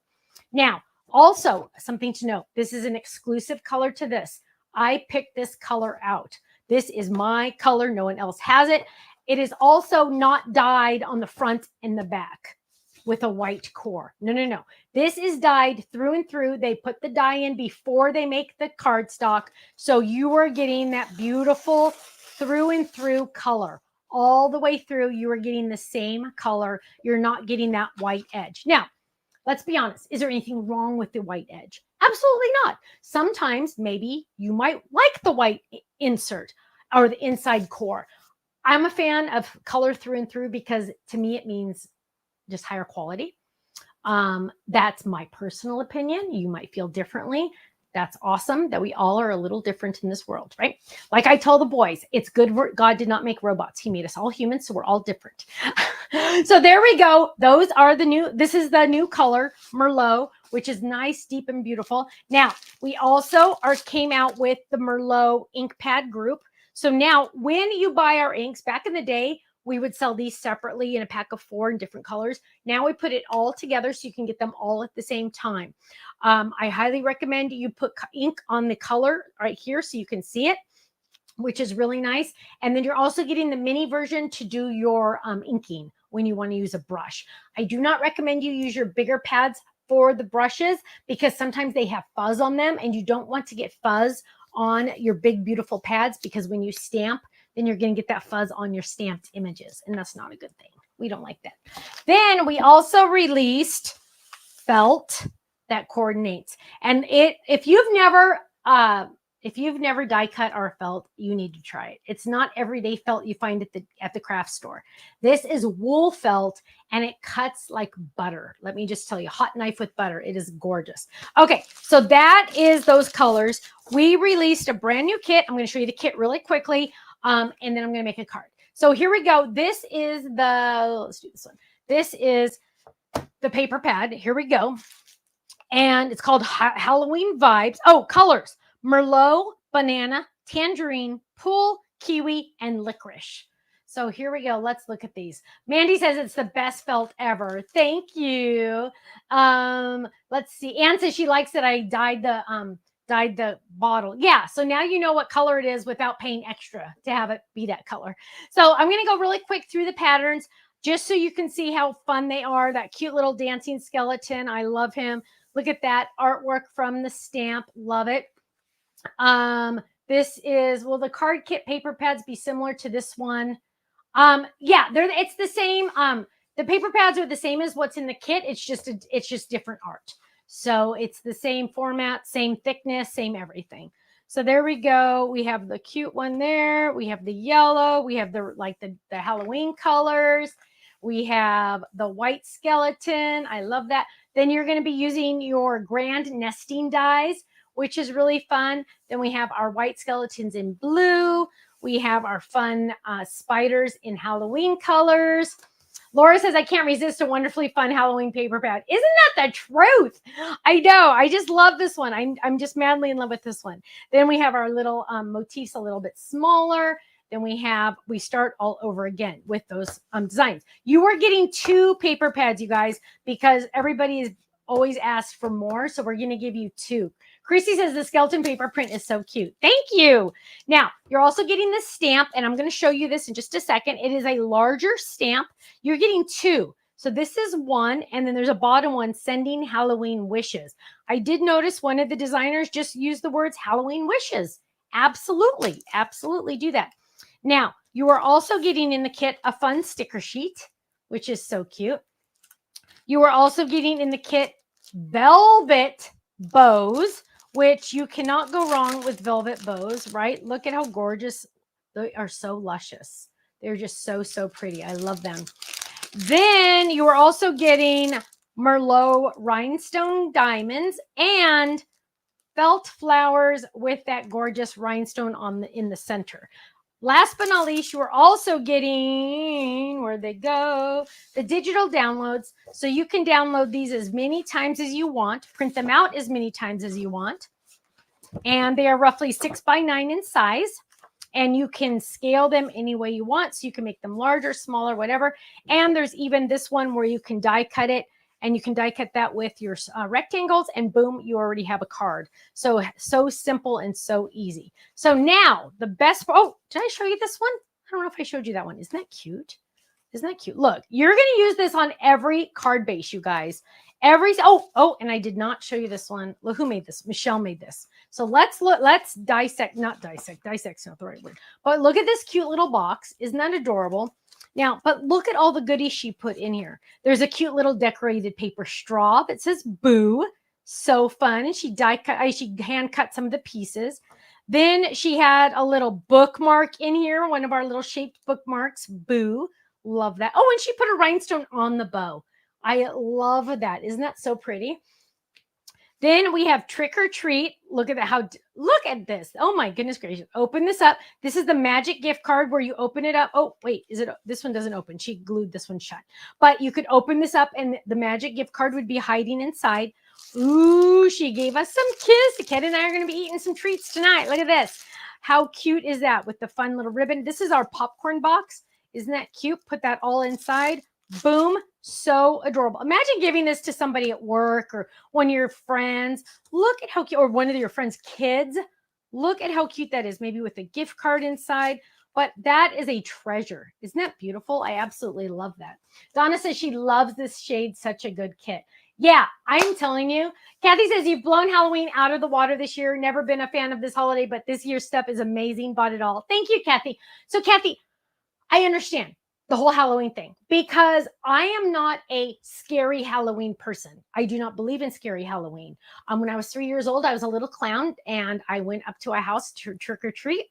Now, also something to note, this is an exclusive color to this. I picked this color out. This is my color. No one else has it. It is also not dyed on the front and the back with a white core. No, no, no. This is dyed through and through. They put the dye in before they make the cardstock. So you are getting that beautiful through and through color. All the way through, you are getting the same color. You're not getting that white edge. Now, let's be honest. Is there anything wrong with the white edge? Absolutely not. Sometimes maybe you might like the white insert or the inside core. I'm a fan of color through and through because to me it means just higher quality. That's my personal opinion. You might feel differently. That's awesome that we all are a little different in this world, right? Like I tell the boys, it's good God did not make robots. He made us all humans, so we're all different. So there we go. Those are this is the new color, Merlot, which is nice, deep, and beautiful. Now, we also came out with the Merlot ink pad group. So now when you buy our inks, back in the day, we would sell these separately in a pack of 4 in different colors. Now we put it all together so you can get them all at the same time. I highly recommend you put ink on the color right here so you can see it, which is really nice. And then you're also getting the mini version to do your inking when you want to use a brush. I do not recommend you use your bigger pads for the brushes because sometimes they have fuzz on them and you don't want to get fuzz on your big, beautiful pads because when you stamp, then you're going to get that fuzz on your stamped images. And that's not a good thing. We don't like that. Then we also released felt that coordinates. And if you've never die cut our felt, you need to try it. It's not everyday felt you find at the craft store. This is wool felt and it cuts like butter. Let me just tell you, hot knife with butter. It is gorgeous. Okay, so that is those colors. We released a brand new kit. I'm going to show you the kit really quickly. And then I'm going to make a card. So here we go. This is let's do this one. This is the paper pad. Here we go. And it's called Halloween Vibes. Oh, colors. Merlot, banana, tangerine, pool, kiwi, and licorice. So here we go. Let's look at these. Mandy says it's the best felt ever. Thank you. Let's see. Anne says she likes that I dyed the bottle. Yeah, so now you know what color it is without paying extra to have it be that color. So I'm going to go really quick through the patterns just so you can see how fun they are. That cute little dancing skeleton. I love him. Look at that artwork from the stamp. Love it. This is, will the card kit paper pads be similar to this one? Yeah, it's the same. The paper pads are the same as what's in the kit. It's just different art. So it's the same format, same thickness, same everything. So there we go. We have the cute one there. We have the yellow. We have the Halloween colors. We have the white skeleton. I love that. Then you're going to be using your grand nesting dies, which is really fun. Then we have our white skeletons in blue. We have our fun spiders in Halloween colors. Laura says, I can't resist a wonderfully fun Halloween paper pad. Isn't that the truth? I know. I just love this one. I'm just madly in love with this one. Then we have our little motifs a little bit smaller. Then we start all over again with those designs. You are getting 2 paper pads, you guys, because everybody is always asked for more. So we're going to give you 2. Chrissy says the skeleton paper print is so cute. Thank you. Now, you're also getting the stamp, and I'm going to show you this in just a second. It is a larger stamp. You're getting 2. So this is one, and then there's a bottom one, sending Halloween wishes. I did notice one of the designers just used the words Halloween wishes. Absolutely. Absolutely do that. Now, you are also getting in the kit a fun sticker sheet, which is so cute. You are also getting in the kit velvet bows, which you cannot go wrong with velvet bows, right? Look at how gorgeous. They are so luscious. They're just so, so pretty. I love them. Then you are also getting Merlot rhinestone diamonds and felt flowers with that gorgeous rhinestone in the center. Last but not least, you are also getting, where'd they go? The digital downloads. So you can download these as many times as you want, print them out as many times as you want. and they are roughly 6 by 9 in size. And you can scale them any way you want. So you can make them larger, smaller, whatever. And there's even this one where you can die cut it, and you can die cut that with your rectangles, and boom, you already have a card. So simple and so easy. So now the best, oh, did I show you this one? I don't know if I showed you that one. Isn't that cute? Isn't that cute? Look, you're going to use this on every card base, you guys. And I did not show you this one. Look, who made this? Michelle made this. So let's dissect, dissect's not the right word, but look at this cute little box. Isn't that adorable? Now, but look at all the goodies she put in here. There's a cute little decorated paper straw that says boo. So fun. And she hand cut some of the pieces. Then she had a little bookmark in here, one of our little shaped bookmarks, boo. Love that. Oh, and she put a rhinestone on the bow. I love that. Isn't that so pretty? Then we have trick or treat. Look at that. Look at this. Oh my goodness gracious. Open this up. This is the magic gift card where you open it up. Oh, wait, this one doesn't open. She glued this one shut. But you could open this up and the magic gift card would be hiding inside. Ooh, she gave us some kiss. Ken and I are going to be eating some treats tonight. Look at this. How cute is that with the fun little ribbon? This is our popcorn box. Isn't that cute? Put that all inside. Boom. So adorable. Imagine giving this to somebody at work or one of your friends. Look at how cute, or one of your friends' kids. Look at how cute that is, maybe with a gift card inside. But that is a treasure. Isn't that beautiful? I absolutely love that. Donna says she loves this shade. Such a good kit. Yeah, I'm telling you. Kathy says you've blown Halloween out of the water this year. Never been a fan of this holiday, but this year's stuff is amazing. Bought it all. Thank you, Kathy. So, Kathy, I understand the whole Halloween thing because I am not a scary Halloween person. I do not believe in scary Halloween. When I was 3 years old, I was a little clown and I went up to a house to trick or treat,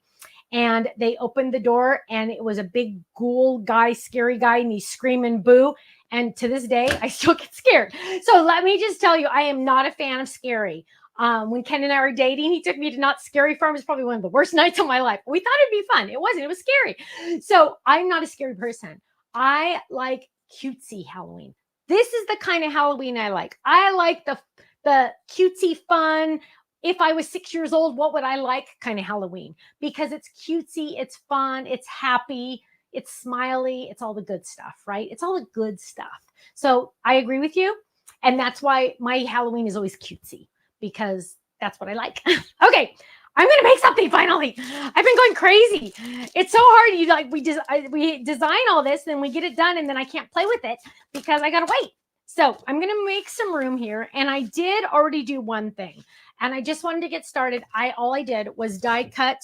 and they opened the door and it was a big ghoul guy, scary guy, and he's screaming boo. And to this day, I still get scared. So let me just tell you, I am not a fan of scary. When Ken and I were dating, he took me to Not Scary Farm. It was probably one of the worst nights of my life. We thought it'd be fun. It wasn't. It was scary. So I'm not a scary person. I like cutesy Halloween. This is the kind of Halloween I like. I like the cutesy fun. If I was 6 years old, what would I like kind of Halloween? Because it's cutesy, it's fun, it's happy, it's smiley, it's all the good stuff, right? It's all the good stuff. So I agree with you. And that's why my Halloween is always cutesy, because that's what I like. Okay, I'm going to make something finally. I've been going crazy. It's so hard. We design all this, then we get it done, and then I can't play with it because I got to wait. So I'm going to make some room here. And I did already do one thing. And I just wanted to get started. All I did was die cut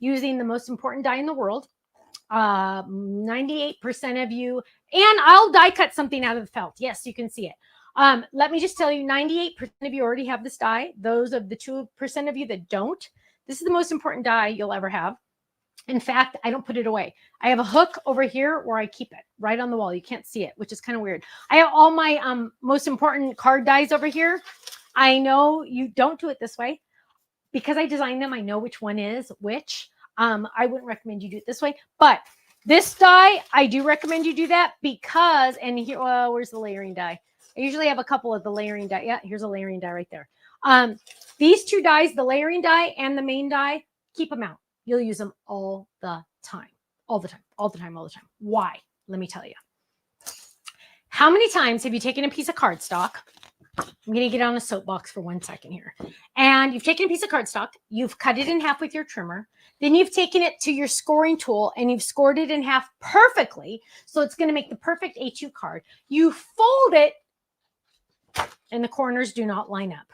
using the most important die in the world. 98% of you, and I'll die cut something out of the felt. Yes, you can see it. Let me just tell you, 98% of you already have this die. Those of the 2% of you that don't, this is the most important die you'll ever have. In fact, I don't put it away. I have a hook over here where I keep it right on the wall. You can't see it, which is kind of weird. I have all my most important card dies over here. I know you don't do it this way because I designed them. I know which one is which. I wouldn't recommend you do it this way, but this die, I do recommend you do that because, and here, where's the layering die? I usually have a couple of the layering die. Yeah, here's a layering die right there. These two dies, the layering die and the main die, keep them out. You'll use them all the time. All the time. All the time. All the time. Why? Let me tell you. How many times have you taken a piece of cardstock? I'm going to get on a soapbox for 1 second here. And you've taken a piece of cardstock. You've cut it in half with your trimmer. Then you've taken it to your scoring tool and you've scored it in half perfectly. So it's going to make the perfect A2 card. You fold it and the corners do not line up.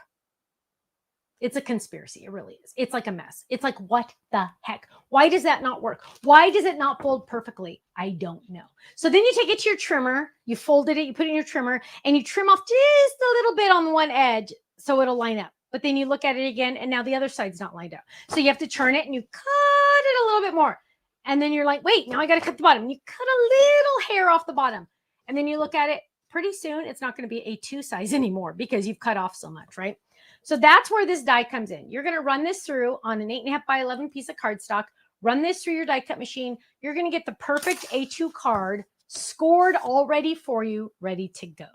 It's a conspiracy. It really is. It's like a mess. It's like, what the heck? Why does that not work? Why does it not fold perfectly? I don't know. So then you take it to your trimmer, you folded it, you put it in your trimmer, and you trim off just a little bit on one edge so it'll line up. But then you look at it again, and now the other side's not lined up. So you have to turn it, and you cut it a little bit more. And then you're like, wait, now I got to cut the bottom. And you cut a little hair off the bottom. And then you look at it, pretty soon it's not going to be A2 size anymore because you've cut off so much, right? So that's where this die comes in. You're going to run this through on an 8.5 by 11 piece of cardstock. Run this through your die cut machine. You're going to get the perfect A2 card scored already for you, ready to go.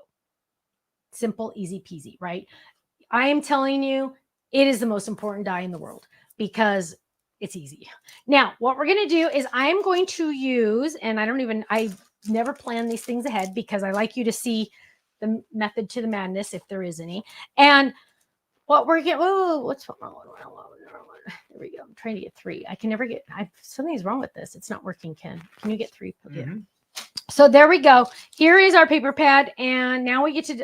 Simple, easy peasy, right? I am telling you, It is the most important dye in the world because it's easy. Now, what we're going to do is I'm going to use, and I never plan these things ahead because I like you to see the method to the madness if there is any. And what we're getting, what's wrong? There we go. I'm trying to get 3. I can never get, something's wrong with this. It's not working, Ken. Can you get 3? Yeah. So there we go. Here is our paper pad. And now we get to,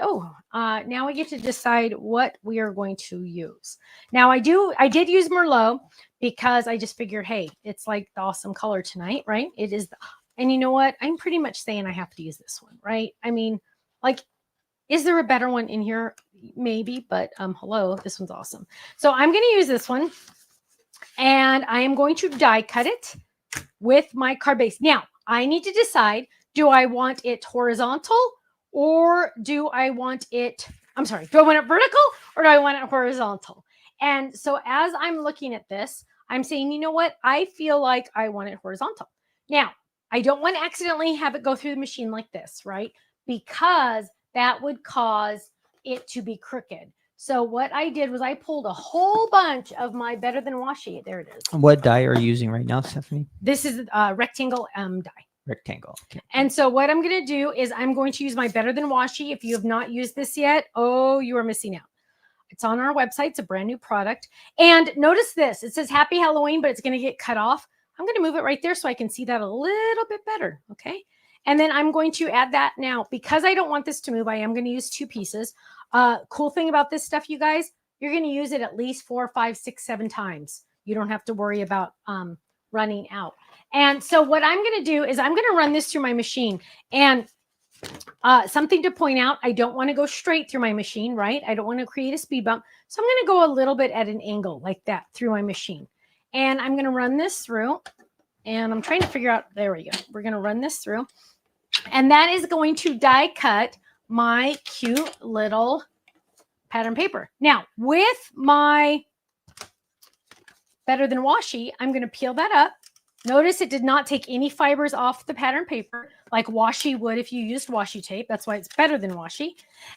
decide what we are going to use. Now I did use Merlot because I just figured, hey, it's like the awesome color tonight, right? It is. And you know what? I'm pretty much saying I have to use this one, right? I mean, like, is there a better one in here? Maybe, but hello, this one's awesome. So I'm going to use this one and I am going to die cut it with my card base. Now I need to decide, do I want it horizontal or do I want it vertical or do I want it horizontal? And so as I'm looking at this, I'm saying, you know what? I feel like I want it horizontal. Now, I don't want to accidentally have it go through the machine like this, right? Because that would cause it to be crooked. So what I did was I pulled a whole bunch of my Better Than Washi. There it is. What dye are you using right now, Stephanie? This is rectangle dye. Rectangle. Okay. And so what I'm going to do is I'm going to use my Better Than Washi. If you have not used this yet, oh, you are missing out. It's on our website. It's a brand new product. And notice this. It says Happy Halloween, but it's going to get cut off. I'm going to move it right there so I can see that a little bit better. Okay. And then I'm going to add that now. Because I don't want this to move, I am going to use 2 pieces. Cool thing about this stuff, you guys, you're going to use it at least 4, 5, 6, 7 times. You don't have to worry about running out. And so what I'm going to do is I'm going to run this through my machine. And something to point out, I don't want to go straight through my machine, right? I don't want to create a speed bump. So I'm going to go a little bit at an angle like that through my machine. And I'm going to run this through. And I'm trying to figure out, there we go. We're going to run this through. And that is going to die cut my cute little pattern paper. Now, with my Better Than Washi, I'm going to peel that up. Notice it did not take any fibers off the pattern paper like washi would if you used washi tape. That's why it's Better Than Washi.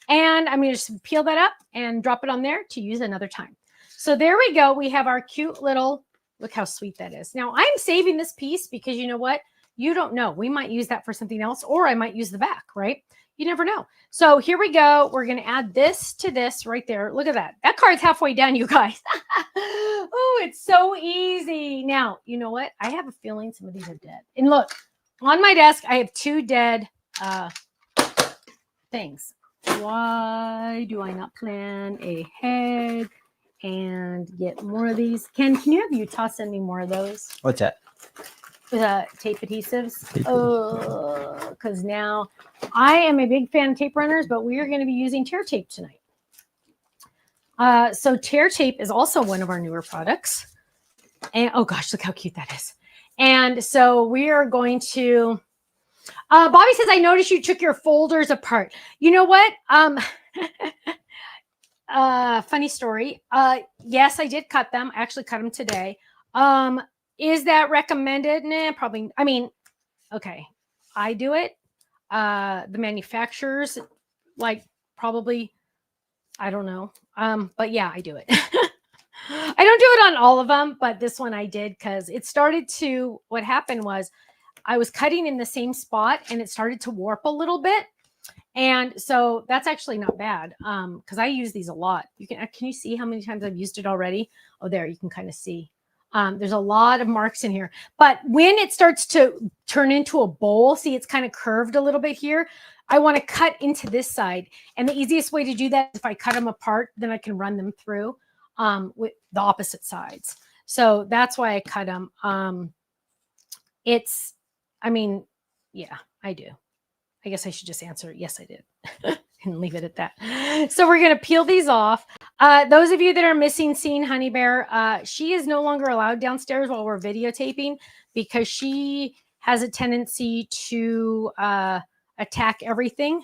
And I'm going to just peel that up and drop it on there to use another time. So there we go. We have our cute little, look how sweet that is. Now I'm saving this piece because you know what? You don't know. We might use that for something else, or I might use the back, right? You never know. So here we go. We're going to add this to this right there. Look at that. That card's halfway done, you guys. Oh, it's so easy. Now, you know what? I have a feeling some of these are dead. And look, on my desk, I have 2 dead things. Why do I not plan ahead and get more of these? Ken, can you have Utah send me more of those? What's that? Tape adhesives. Because now I am a big fan of tape runners, but we are going to be using tear tape tonight. So tear tape is also one of our newer products. And oh gosh, look how cute that is. And so we are going to, Bobby says, I noticed you took your folders apart. You know what? Funny story. Yes, I did cut them. I actually cut them today. Is that recommended? Nah, probably. I mean, okay, I do it. The manufacturers, like, probably, I don't know. But yeah, I do it. I don't do it on all of them, but this one I did because it started to, what happened was I was cutting in the same spot and it started to warp a little bit. And so that's actually not bad because I use these a lot. Can you see how many times I've used it already? Oh, there, you can kind of see. There's a lot of marks in here, but when it starts to turn into a bowl, see, it's kind of curved a little bit here. I want to cut into this side. And the easiest way to do that is if I cut them apart, then I can run them through with the opposite sides. So that's why I cut them. Yeah, I do. I guess I should just answer, yes, I did. And leave it at that. So we're going to peel these off. Those of you that are missing seeing Honey Bear, she is no longer allowed downstairs while we're videotaping because she has a tendency to attack everything.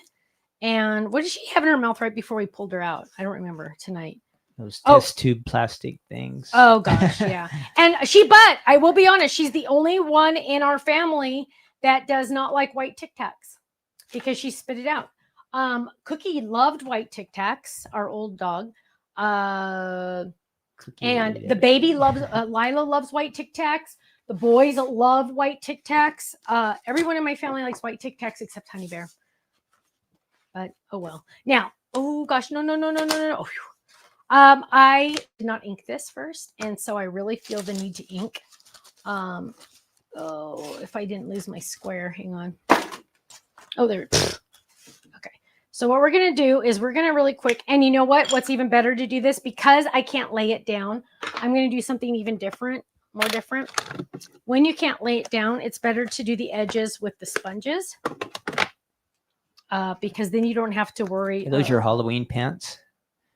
And what did she have in her mouth right before we pulled her out? I don't remember tonight. Those test tube plastic things. Oh gosh, yeah. And but I will be honest, she's the only one in our family that does not like white Tic Tacs because she spit it out. Cookie loved white Tic Tacs, our old dog. Cookie And lady the there. baby loves, Lila loves white Tic Tacs. The boys love white Tic Tacs. Everyone in my family likes white Tic Tacs except Honey Bear. But oh well. Now, oh gosh, no. Oh, I did not ink this first, and so I really feel the need to ink. If I didn't lose my square, hang on. Oh, there. Okay. So what we're going to do is we're going to really quick, and you know what? What's even better to do this, because I can't lay it down, I'm going to do something even different, more different. When you can't lay it down, it's better to do the edges with the sponges, because then you don't have to worry. Are those your Halloween pants?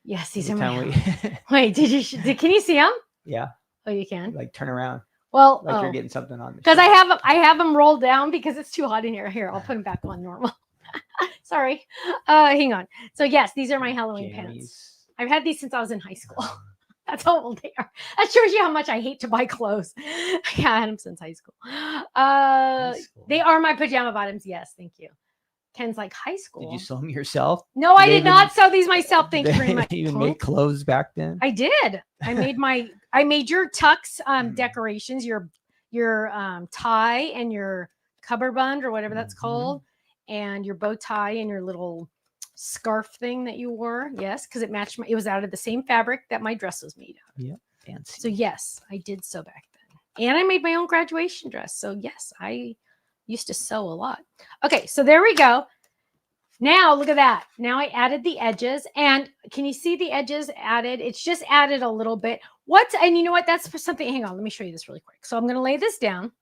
Yes, these Every are time my. Wait, can you see them? Yeah. Oh, you can. Like turn around. Well, Like you're getting something on. Because I have them rolled down because it's too hot in here. Here, I'll put them back on normal. Sorry. Hang on. So yes, these are my Halloween pants. I've had these since I was in high school. That's how old they are. That shows you how much I hate to buy clothes. Yeah, I had them since high school. They are my pajama bottoms. Yes, thank you. Ken's like, high school. Did you sew them yourself? No, I did not sew these myself. Thank you very much. You made clothes back then? I did. I made your tux decorations, your tie and your cummerbund or whatever that's called, and your bow tie and your little scarf thing that you wore. Yes, because it matched it was out of the same fabric that my dress was made of. Yeah, fancy. So yes, I did sew back then. And I made my own graduation dress. So yes, I used to sew a lot. Okay, so there we go. Now look at that. Now I added the edges, and can you see the edges added? It's just added a little bit. And you know what? That's for something. Hang on, let me show you this really quick. So I'm going to lay this down,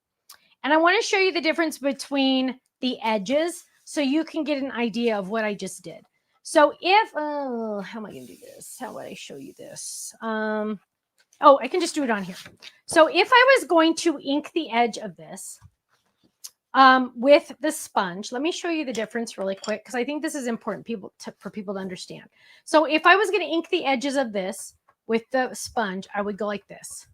and I want to show you the difference between the edges so you can get an idea of what I just did. So how am I going to do this? How would I show you this? I can just do it on here. So if I was going to ink the edge of this, with the sponge, let me show you the difference really quick, because I think this is important for people to understand. So if I was going to ink the edges of this with the sponge, I would go like this.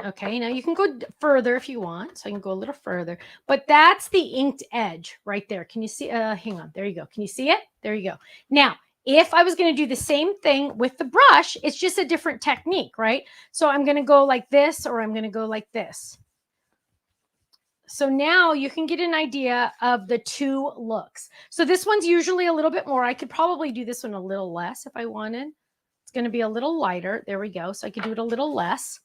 Okay, now you can go further if you want. So I can go a little further, but that's the inked edge right there. Can you see? Hang on. There you go. Can you see it? There you go. Now, if I was going to do the same thing with the brush, it's just a different technique, right? So I'm going to go like this, or I'm going to go like this. So now you can get an idea of the two looks. So this one's usually a little bit more. I could probably do this one a little less if I wanted. It's going to be a little lighter. There we go. So I could do it a little less.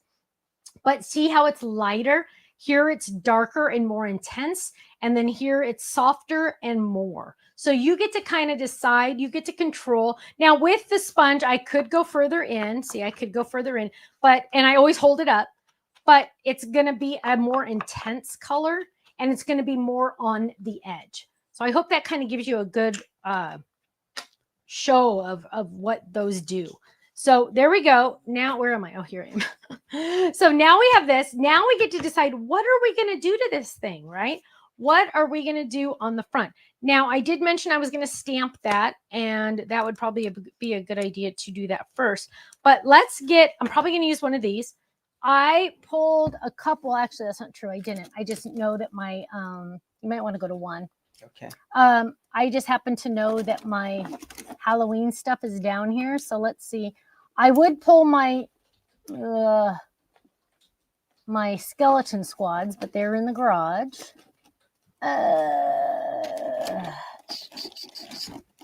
But see how it's lighter? Here it's darker and more intense. And then here it's softer and more. So you get to kind of decide. You get to control. Now with the sponge, I could go further in. See, I could go further in. And I always hold it up. But it's going to be a more intense color, and it's going to be more on the edge. So I hope that kind of gives you a good show of what those do. So there we go. Now, where am I? Oh, here I am. So now we have this. Now we get to decide, what are we going to do to this thing, right? What are we going to do on the front? Now, I did mention I was going to stamp that, and that would probably be a good idea to do that first. But I'm probably going to use one of these. I pulled a couple. Actually, that's not true. I didn't. I just know that my, you might want to go to one. Okay. I just happen to know that my Halloween stuff is down here. So let's see. I would pull my skeleton squads, but they're in the garage. La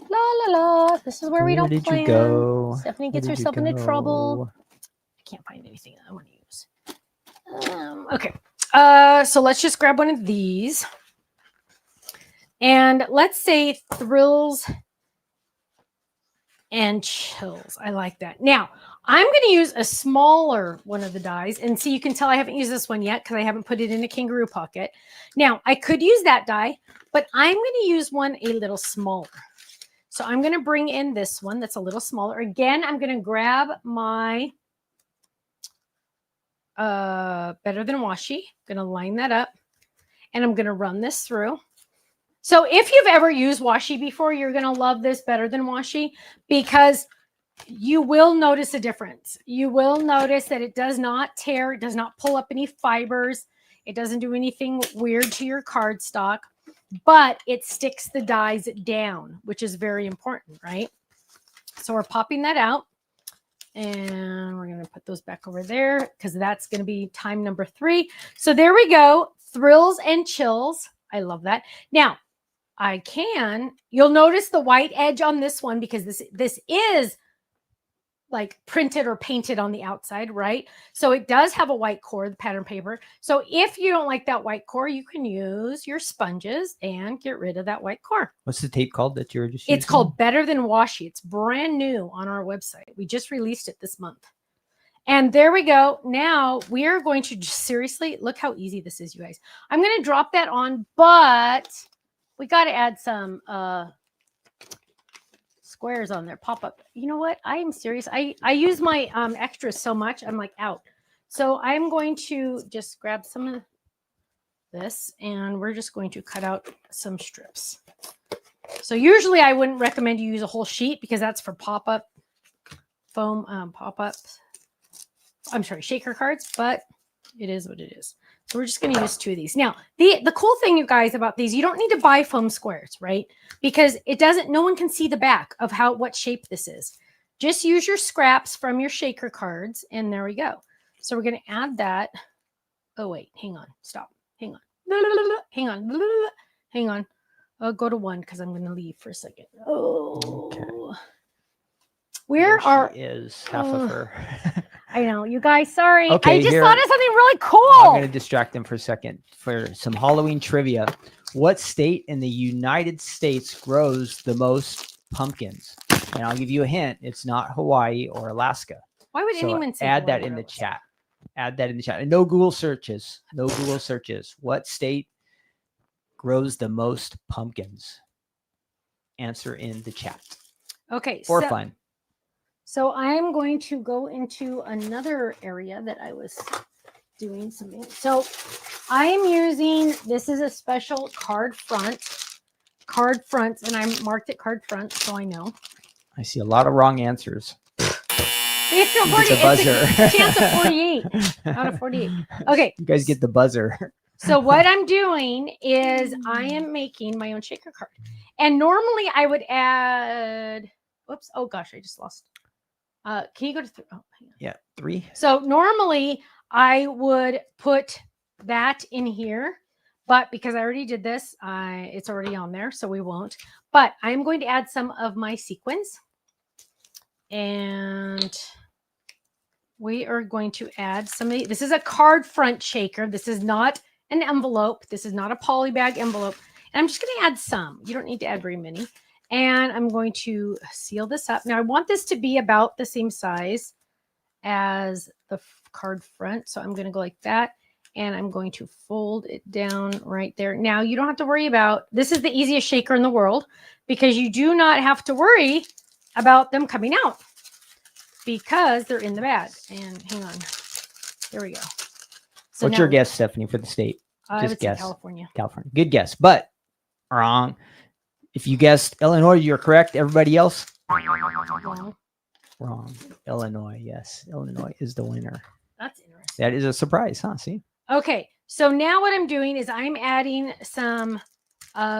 la la. This is where we don't plan. Where did you go? Stephanie gets herself into trouble. I can't find anything I want to use. Okay. So let's just grab one of these. And let's say Thrills and Chills. I like that. Now, I'm going to use a smaller one of the dies. And see, you can tell I haven't used this one yet because I haven't put it in a kangaroo pocket. Now, I could use that die, but I'm going to use one a little smaller. So I'm going to bring in this one that's a little smaller. Again, I'm going to grab my Better Than Washi. I'm going to line that up, and I'm going to run this through. So if you've ever used washi before, you're going to love this Better Than Washi, because you will notice a difference. You will notice that it does not tear. It does not pull up any fibers. It doesn't do anything weird to your cardstock, but it sticks the dies down, which is very important, right? So we're popping that out. And we're going to put those back over there because that's going to be time number 3. So there we go. Thrills and chills. I love that. Now, you'll notice the white edge on this one because this is like printed or painted on the outside, right? So it does have a white core, the pattern paper. So if you don't like that white core, you can use your sponges and get rid of that white core. What's the tape called that you're just using? It's called Better Than Washi. It's brand new on our website. We just released it this month. And there we go. Now we are going to just seriously look how easy this is, you guys. I'm going to drop that on, but we got to add some squares on there, pop up. You know what? I am serious. I use my extras so much. I'm like out. So I'm going to just grab some of this and we're just going to cut out some strips. So usually I wouldn't recommend you use a whole sheet because that's for pop-up foam pop-ups. I'm sorry, shaker cards, but it is what it is. So we're just going to use 2 of these. Now, the cool thing, you guys, about these, you don't need to buy foam squares, right? Because no one can see the back of what shape this is. Just use your scraps from your shaker cards, and there we go. So we're going to add that. Oh, wait, hang on. Stop. Hang on. Hang on. Hang on. I'll go to 1 because I'm going to leave for a second. Oh. Okay. Where is half of her. I know, you guys, sorry. Okay, I just thought of something really cool. I'm going to distract them for a second for some Halloween trivia. What state in the United States grows the most pumpkins? And I'll give you a hint. It's not Hawaii or Alaska. Why would anyone say add Hawaii that in the chat. Add that in the chat. And no Google searches. No Google searches. What state grows the most pumpkins? Answer in the chat. Okay. For fun. So I'm going to go into another area that I was doing something. So I'm using, this is a special card fronts, and I marked it card front, so I know. I see a lot of wrong answers. It's a 40, a buzzer. It's a chance of 48 out of 48. Okay. You guys get the buzzer. So what I'm doing is I am making my own shaker card. And normally I would add, whoops, oh gosh, I just lost. Can you go to 3? Oh, hang on. Yeah, 3. So normally I would put that in here, but because I already did this, it's already on there, so we won't. But I'm going to add some of my sequins. And we are going to add some of these. This is a card front shaker. This is not an envelope. This is not a poly bag envelope. And I'm just going to add some. You don't need to add very many. And I'm going to seal this up. Now, I want this to be about the same size as the card front. So I'm going to go like that. And I'm going to fold it down right there. Now, you don't have to worry about, this is the easiest shaker in the world because you do not have to worry about them coming out because they're in the bag. And hang on. There we go. So what's your guess, Stephanie, for the state? I would say California. California. Good guess, but wrong. If you guessed Illinois, you're correct. Everybody else? Wrong. Illinois, yes. Illinois is the winner. That's interesting. That is a surprise, huh? See? Okay, so now what I'm doing is I'm adding some,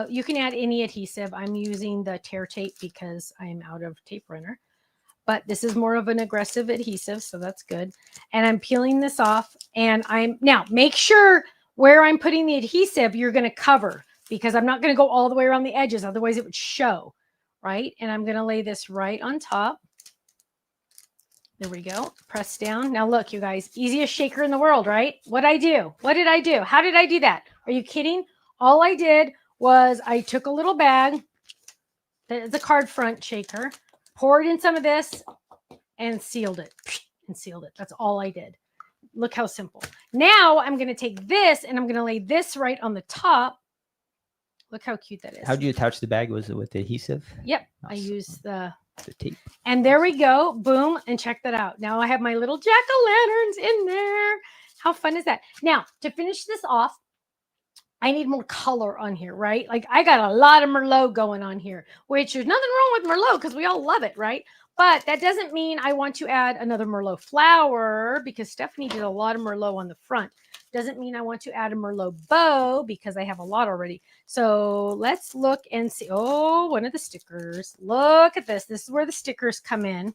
you can add any adhesive. I'm using the tear tape because I'm out of tape runner. But this is more of an aggressive adhesive, so that's good. And I'm peeling this off. And now make sure where I'm putting the adhesive, you're going to cover. Because I'm not going to go all the way around the edges. Otherwise, it would show, right? And I'm going to lay this right on top. There we go. Press down. Now, look, you guys. Easiest shaker in the world, right? What'd I do? What did I do? How did I do that? Are you kidding? All I did was I took a little bag. It's a card front shaker. Poured in some of this and sealed it. And sealed it. That's all I did. Look how simple. Now, I'm going to take this and I'm going to lay this right on the top. Look how cute that is. How do you attach the bag? Was it with adhesive? Yep. Awesome. I used the tape. And there we go. Boom. And check that out. Now I have my little jack-o'-lanterns in there. How fun is that? Now, to finish this off, I need more color on here, right? Like I got a lot of Merlot going on here, which there's nothing wrong with Merlot because we all love it, right? But that doesn't mean I want to add another Merlot flower because Stephanie did a lot of Merlot on the front. Doesn't mean I want to add a Merlot bow because I have a lot already. So let's look and see. Oh, one of the stickers. Look at this. This is where the stickers come in.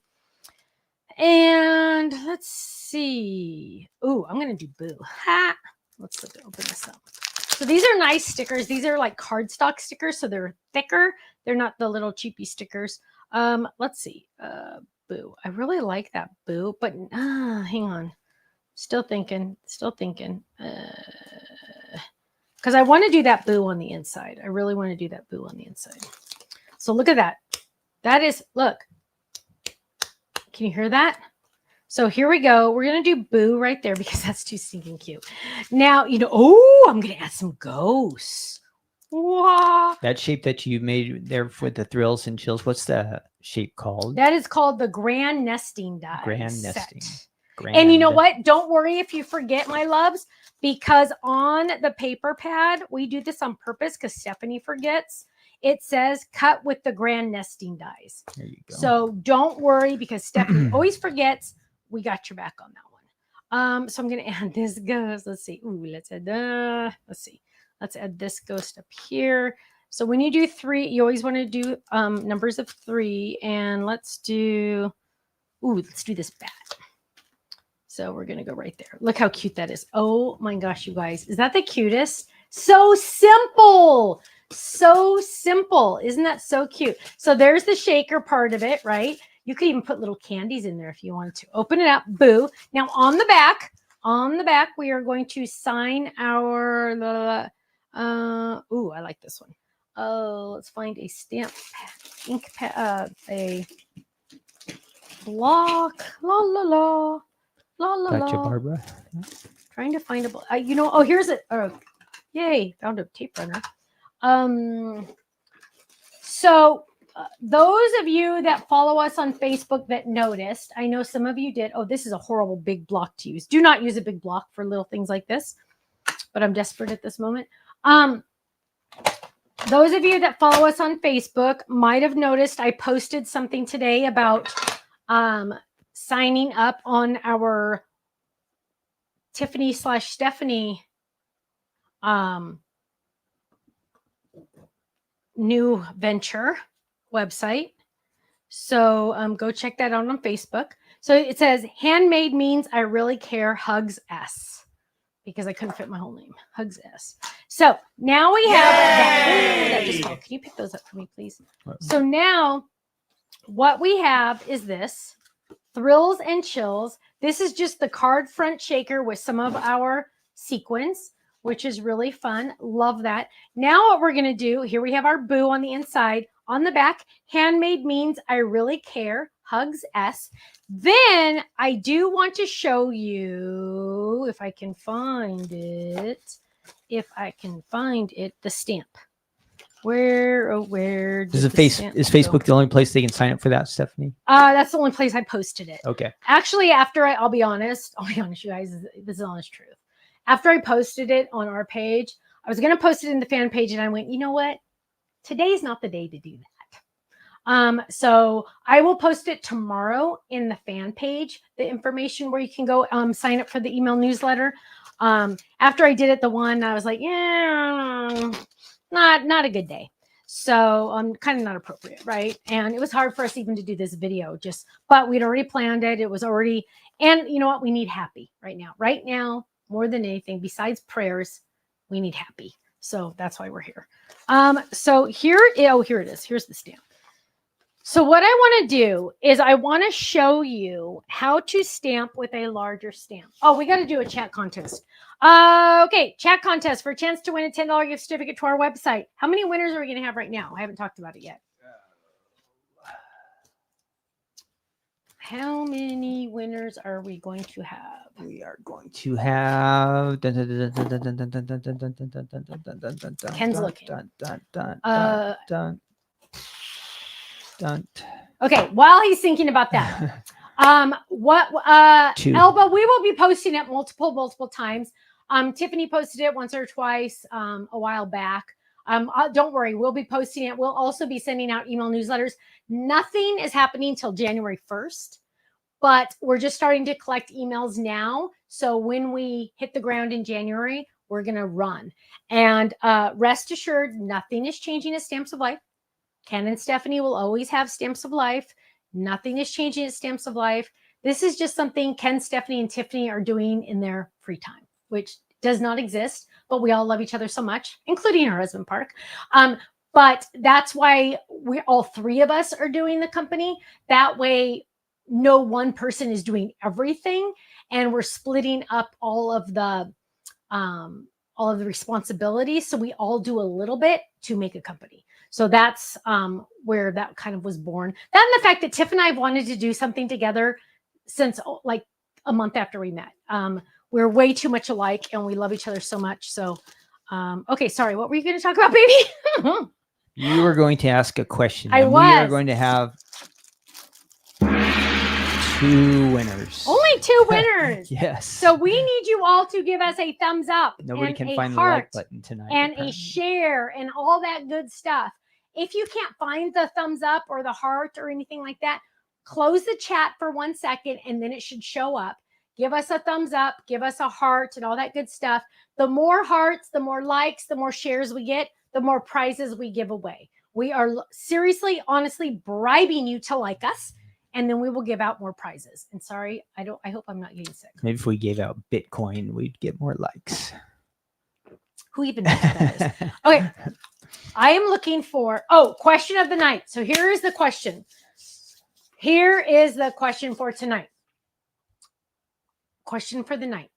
And let's see. Ooh, I'm going to do boo. Ha! Let's open this up. So these are nice stickers. These are like cardstock stickers, so they're thicker. They're not the little cheapy stickers. Let's see. Boo. I really like that boo, but hang on. Still thinking. Because I want to do that boo on the inside. I really want to do that boo on the inside. So look at that. That is, look. Can you hear that? So here we go. We're going to do boo right there because that's too stinking cute. Now, I'm going to add some ghosts. Wow. That shape that you made there with the thrills and chills, what's the shape called? That is called the grand nesting die. Grand nesting. And you know what? Don't worry if you forget, my loves, because on the paper pad, we do this on purpose because Stephanie forgets. It says cut with the grand nesting dies. There you go. So don't worry because Stephanie always forgets. We got your back on that one. So I'm going to add this ghost. Let's see. Ooh, let's add Let's add this ghost up here. So when you do 3, you always want to do numbers of 3. And let's do this bat. So we're going to go right there. Look how cute that is. Oh my gosh, you guys. Is that the cutest? So simple. So simple. Isn't that so cute? So there's the shaker part of it, right? You could even put little candies in there if you wanted to. Open it up. Boo. Now on the back, we are going to sign our... I like this one. Oh, let's find a stamp ink pad, a block. La la la, la la la. Gotcha, Barbara. Trying to find a. Here's it. Oh, yay! Found a tape runner. So those of you that follow us on Facebook that noticed, I know some of you did. Oh, this is a horrible big block to use. Do not use a big block for little things like this. But I'm desperate at this moment. Those of you that follow us on Facebook might have noticed I posted something today about signing up on our Tiffany/Stephanie new venture website. So go check that out on Facebook. So it says handmade means I really care, hugs S. Because I couldn't fit my whole name. Hugs S. So now we have that just called. Can you pick those up for me, please? So now what we have is this Thrills and Chills. This is just the card front shaker with some of our sequins, which is really fun. Love that. Now what we're going to do, here we have our boo on the inside. On the back, handmade means I really care. Hugs S. Then I do want to show you, if I can find it, the stamp. Where is Facebook the only place they can sign up for that, Stephanie? That's the only place I posted it. Okay. Actually, I'll be honest, you guys, this is honest truth. After I posted it on our page, I was going to post it in the fan page, and I went, you know what? Today's not the day to do that. So I will post it tomorrow in the fan page, the information where you can go sign up for the email newsletter. After I did it, the one I was like, yeah, not a good day. So kind of not appropriate, right? And it was hard for us even to do this video, but we'd already planned it. It was already, and you know what? We need happy right now. Right now, more than anything, besides prayers, we need happy. So that's why we're here. So here it is. Here's the stamp. So what I want to do is I want to show you how to stamp with a larger stamp. Oh, we got to do a chat contest. Okay, chat contest for a chance to win a $10 gift certificate to our website. How many winners are we going to have right now? I haven't talked about it yet. How many winners are we going to have? We are going to have. Ken's looking. Okay, while he's thinking about that, Elba, we will be posting it multiple times. Tiffany posted it once or twice a while back. Don't worry, we'll be posting it. We'll also be sending out email newsletters. Nothing is happening till January 1st, but we're just starting to collect emails now. So when we hit the ground in January, we're going to run. And rest assured, nothing is changing at Stamps of Life. Ken and Stephanie will always have Stamps of Life. Nothing is changing at Stamps of Life. This is just something Ken, Stephanie, and Tiffany are doing in their free time, which does not exist, but we all love each other so much, including her husband, Park. But that's why we all three of us are doing the company. That way, no one person is doing everything, and we're splitting up all of the responsibilities. So we all do a little bit to make a company. So that's where that kind of was born. That and the fact that Tiff and I have wanted to do something together since like a month after we met. We're way too much alike and we love each other so much. So, okay, sorry. What were you going to talk about, baby? You were going to ask a question. I and was. We are going to have 2 winners. Only 2 winners. Yes. So we need you all to give us a thumbs up. Nobody and can a find the heart like button tonight. and apparently. a share and all that good stuff. If you can't find the thumbs up or the heart or anything like that, close the chat for 1 second and then it should show up. Give us a thumbs up, give us a heart and all that good stuff. The more hearts, the more likes, the more shares we get, the more prizes we give away. We are seriously, honestly bribing you to like us, and then we will give out more prizes. And sorry, I hope I'm not getting sick. Maybe if we gave out Bitcoin, we'd get more likes. Who even knows what that is? Okay. I am looking for, question of the night. So here is the question. Here is the question for tonight. Question for the night.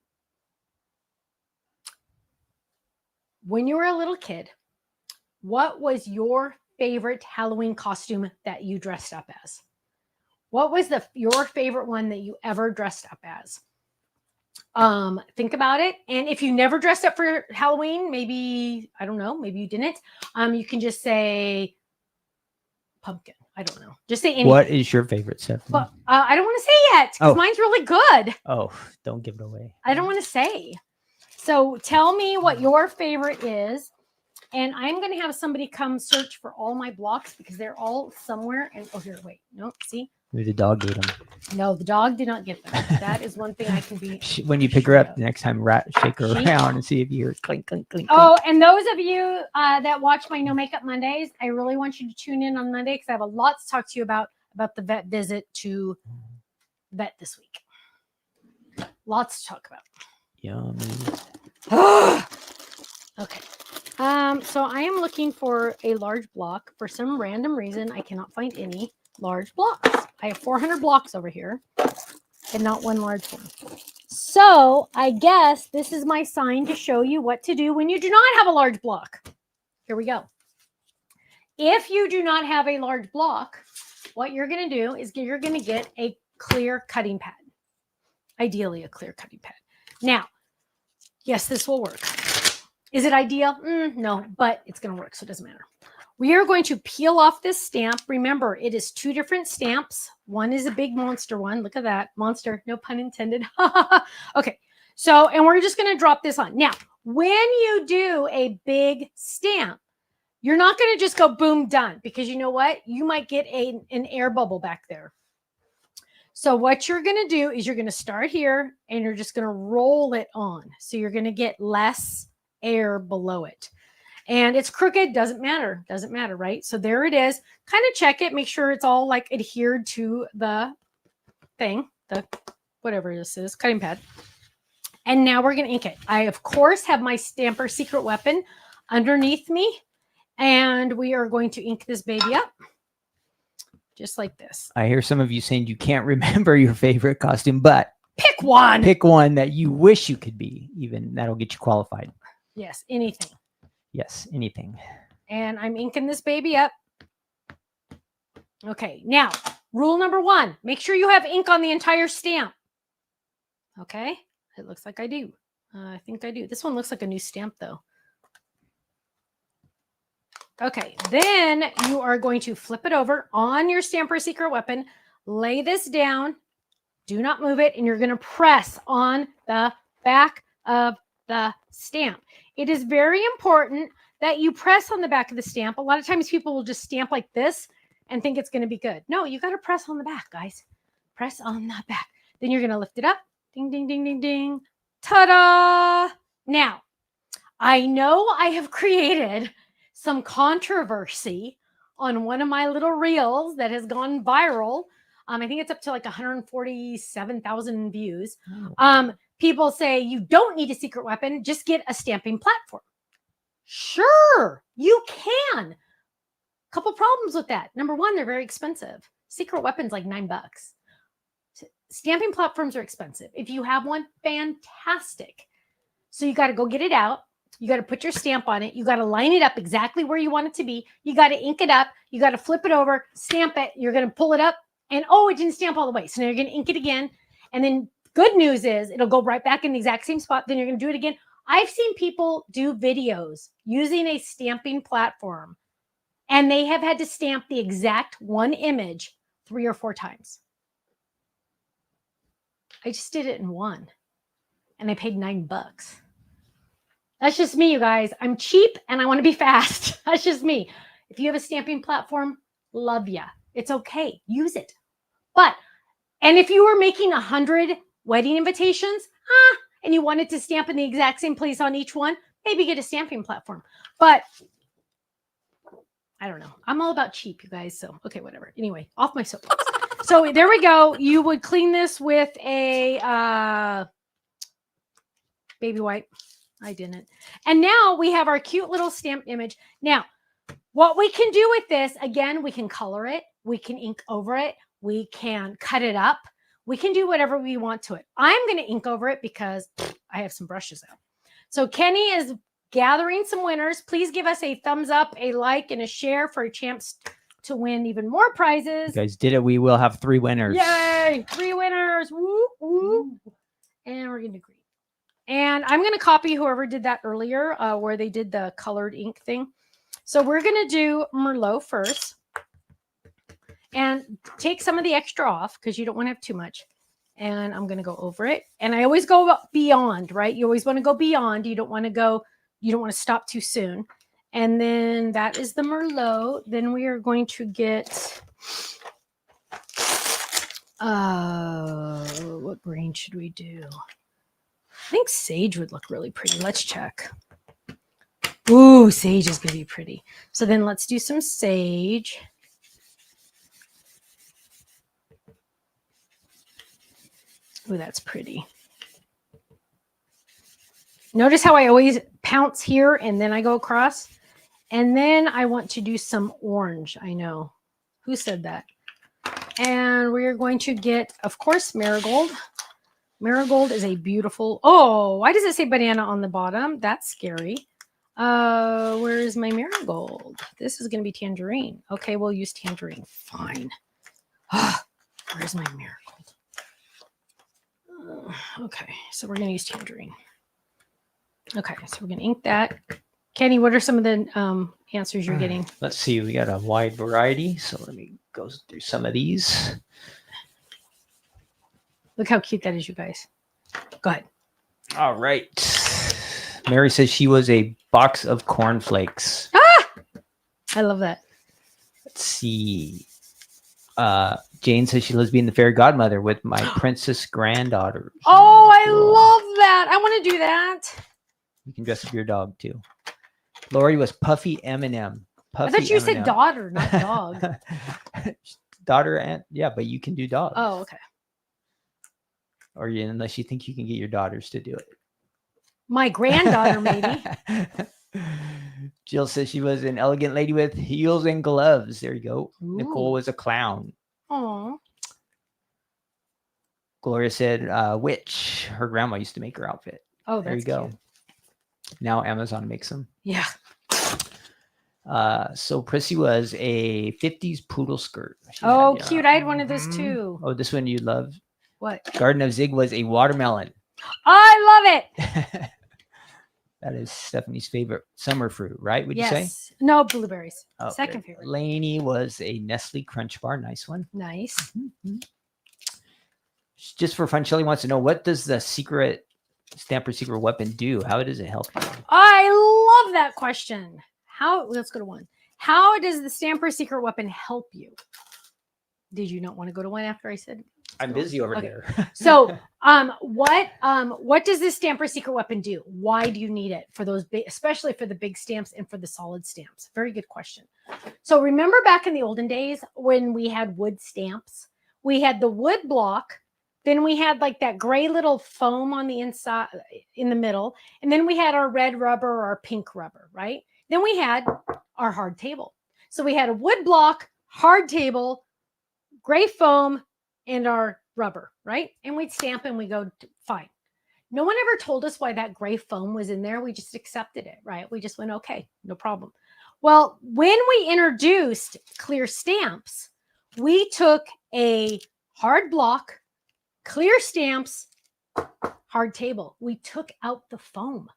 When you were a little kid, what was your favorite Halloween costume that you dressed up as? What was your favorite one that you ever dressed up as? Think about it. And if you never dressed up for Halloween, maybe, I don't know, maybe you didn't. You can just say pumpkin. I don't know. Just say anything. What is your favorite, Stephanie? But I don't want to say yet because mine's really good. Oh, don't give it away. I don't want to say. So tell me what your favorite is. And I'm going to have somebody come search for all my blocks because they're all somewhere. And here, wait. No, see? Maybe the dog ate them. No, the dog did not get them. That is one thing I can be. When you pick her up the next time, shake her around and see if you hear clink, clink, clink. Oh, and those of you that watch my No Makeup Mondays, I really want you to tune in on Monday because I have a lot to talk to you about the vet visit to vet this week. Lots to talk about. Yummy. Okay. So I am looking for a large block. For some random reason, I cannot find any large blocks. I have 400 blocks over here and not one large one. So I guess this is my sign to show you what to do when you do not have a large block. Here we go. If you do not have a large block, what you're going to do is you're going to get a clear cutting pad. Ideally, a clear cutting pad. Now, yes, this will work. Is it ideal? No, but it's going to work, so it doesn't matter. We are going to peel off this stamp. Remember, it is 2 different stamps. One is a big monster one. Look at that. Monster, no pun intended. Okay, so, and we're just going to drop this on. Now, when you do a big stamp, you're not going to just go boom, done, because you know what? You might get an air bubble back there. So what you're going to do is you're going to start here and you're just going to roll it on. So you're going to get less air below it. And it's crooked, doesn't matter, right? So there it is. Kind of check it, make sure it's all like adhered to the thing, the whatever this is, cutting pad. And now we're going to ink it. I, of course, have my Stamper Secret Weapon underneath me. And we are going to ink this baby up. Just like this. I hear some of you saying you can't remember your favorite costume, but pick one. Pick one that you wish you could be. Even that'll get you qualified. Yes, anything. Yes, anything. And I'm inking this baby up. Okay, now, rule number 1, make sure you have ink on the entire stamp. Okay, it looks like I do. I think I do. This one looks like a new stamp, though. Okay, then you are going to flip it over on your Stamper Secret Weapon, lay this down, do not move it, and you're going to press on the back of the stamp. It is very important that you press on the back of the stamp. A lot of times people will just stamp like this and think it's going to be good. No, you got to press on the back, guys. Press on the back. Then you're going to lift it up. Ding, ding, ding, ding, ding. Ta-da! Now, I know I have created some controversy on one of my little reels that has gone viral I think it's up to like 147,000 views. Oh. People say you don't need a secret weapon, just get a stamping platform. Sure, you can. Couple problems with that. Number one, they're very expensive. Secret weapons like $9. Stamping platforms are expensive. If you have one, fantastic. So you got to go get it out. You got to put your stamp on it. You got to line it up exactly where you want it to be. You got to ink it up. You got to flip it over, stamp it. You're going to pull it up and oh, it didn't stamp all the way. So now you're going to ink it again. And then good news is it'll go right back in the exact same spot. Then you're going to do it again. I've seen people do videos using a stamping platform and they have had to stamp the exact one image 3 or 4 times. I just did it in one and I paid $9. That's just me, you guys. I'm cheap and I want to be fast. That's just me. If you have a stamping platform, love ya. It's okay. Use it. And if you were making 100 wedding invitations, and you wanted to stamp in the exact same place on each one, maybe get a stamping platform. But I don't know. I'm all about cheap, you guys. So, okay, whatever. Anyway, off my soapbox. So there we go. You would clean this with a baby wipe. I didn't. And now we have our cute little stamped image. Now, what we can do with this, again, we can color it. We can ink over it. We can cut it up. We can do whatever we want to it. I'm going to ink over it because I have some brushes out. So Kenny is gathering some winners. Please give us a thumbs up, a like, and a share for a chance to win even more prizes. You guys did it. We will have 3 winners. Yay! 3 winners. Woo, woo. And we're going to green. And I'm going to copy whoever did that earlier, where they did the colored ink thing. So we're going to do Merlot first. And take some of the extra off because you don't want to have too much. And I'm going to go over it. And I always go beyond, right? You always want to go beyond. You don't want to stop too soon. And then that is the Merlot. Then we are going to get, what green should we do? I think sage would look really pretty. Let's check. Ooh, sage is going to be pretty. So then let's do some sage. Ooh, that's pretty. Notice how I always pounce here and then I go across. And then I want to do some orange. I know. Who said that? And we're going to get, of course, marigold. Marigold is a beautiful... Oh, why does it say banana on the bottom? That's scary. Where is my marigold? This is going to be tangerine. Okay, we'll use tangerine. Fine. Where's my marigold? Okay, so we're going to use tangerine. Okay, so we're going to ink that. Kenny, what are some of the answers you're getting? Let's see. We got a wide variety. So let me go through some of these. Look how cute that is, you guys. Go ahead. All right. Mary says she was a box of cornflakes. I love that. Let's see. Jane says she loves being the fairy godmother with my princess granddaughter. Oh, I love that. I want to do that. You can dress up your dog too. Lori was Puffy M&M. I thought you said daughter, not dog. Daughter and yeah, but you can do dogs. Oh, okay. Or unless you think you can get your daughters to do it. My granddaughter, maybe. Jill says she was an elegant lady with heels and gloves. There you go. Ooh. Nicole was a clown. Aw. Gloria said witch. Her grandma used to make her outfit. Oh, that's there you go. cute. Now Amazon makes them. Yeah. So Prissy was a 50s poodle skirt. Oh, cute. I had one of those too. Oh, this one you love. What? Garden of Zig was a watermelon. I love it. That is Stephanie's favorite summer fruit, right? Would you say? No, blueberries. Okay. Second favorite. Lainey was a Nestle Crunch Bar. Nice one. Nice. Mm-hmm. Just for fun, Shelly wants to know, what does the Stamper secret weapon do? How does it help you? I love that question. Let's go to one. How does the Stamper secret weapon help you? Did you not want to go to one after I said? I'm busy over here. So, what does this Stamper secret weapon do? Why do you need it for those big, especially for the big stamps and for the solid stamps? Very good question. So remember back in the olden days when we had wood stamps, we had the wood block, then we had like that gray little foam on the inside in the middle, and then we had our red rubber or our pink rubber, right? Then we had our hard table. So we had a wood block, hard table, gray foam, and our rubber, right? And we'd stamp and we go, fine. No one ever told us why that gray foam was in there. We just accepted it, right? We just went, okay, no problem. Well, when we introduced clear stamps, we took a hard block, clear stamps, hard table. We took out the foam.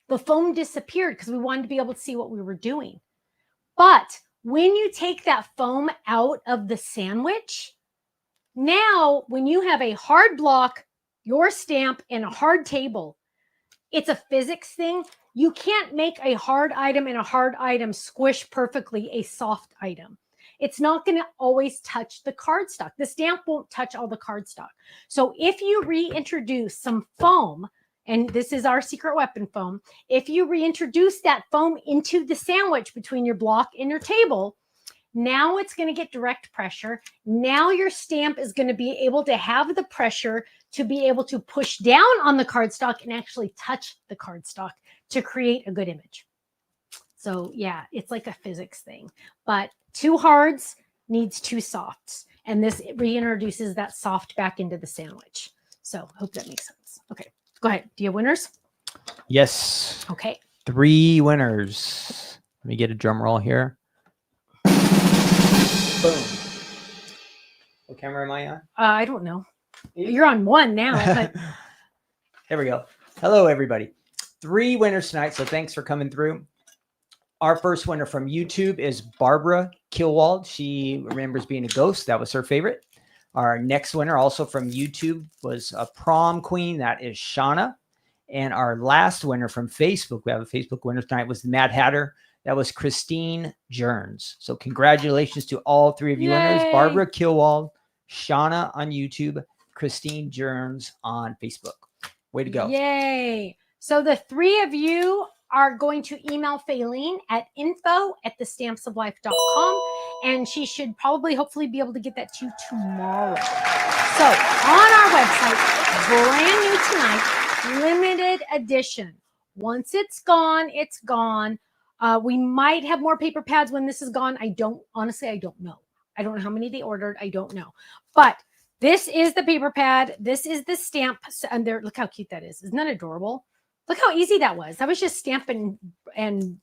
The foam disappeared because we wanted to be able to see what we were doing. But when you take that foam out of the sandwich, now when you have a hard block, your stamp, and a hard table, it's a physics thing. You can't make a hard item and a hard item squish perfectly a soft item. It's not going to always touch the cardstock. The stamp won't touch all the cardstock. So if you reintroduce some foam, and this is our secret weapon foam, if you reintroduce that foam into the sandwich between your block and your table, now it's going to get direct pressure. Now your stamp is going to be able to have the pressure to be able to push down on the cardstock and actually touch the cardstock to create a good image. So yeah, it's like a physics thing, but 2 hards needs 2 softs. And this reintroduces that soft back into the sandwich. So hope that makes sense. Okay, go ahead. Do you have winners? Yes. Okay. 3 winners. Let me get a drum roll here. Boom. What camera am I on? I don't know. You're on 1 now, but there we go. Hello, everybody. 3 winners tonight. So thanks for coming through. Our first winner from YouTube is Barbara Kilwald. She remembers being a ghost. That was her favorite. Our next winner, also from YouTube, was a prom queen. That is Shauna. And our last winner from Facebook, we have a Facebook winner tonight, was the Mad Hatter. That was Christine Jerns. So congratulations to all 3 of you winners. Barbara Kilwald, Shauna on YouTube, Christine Jerns on Facebook. Way to go. Yay. So the 3 of you are going to email Faylene at info@thestampsoflife.com, and she should probably, hopefully, be able to get that to you tomorrow. So on our website, brand new tonight, limited edition. Once it's gone, it's gone. We might have more paper pads when this is gone. Honestly, I don't know. I don't know how many they ordered. I don't know. But this is the paper pad. This is the stamp. And there, look how cute that is. Isn't that adorable? Look how easy that was. That was just stamp and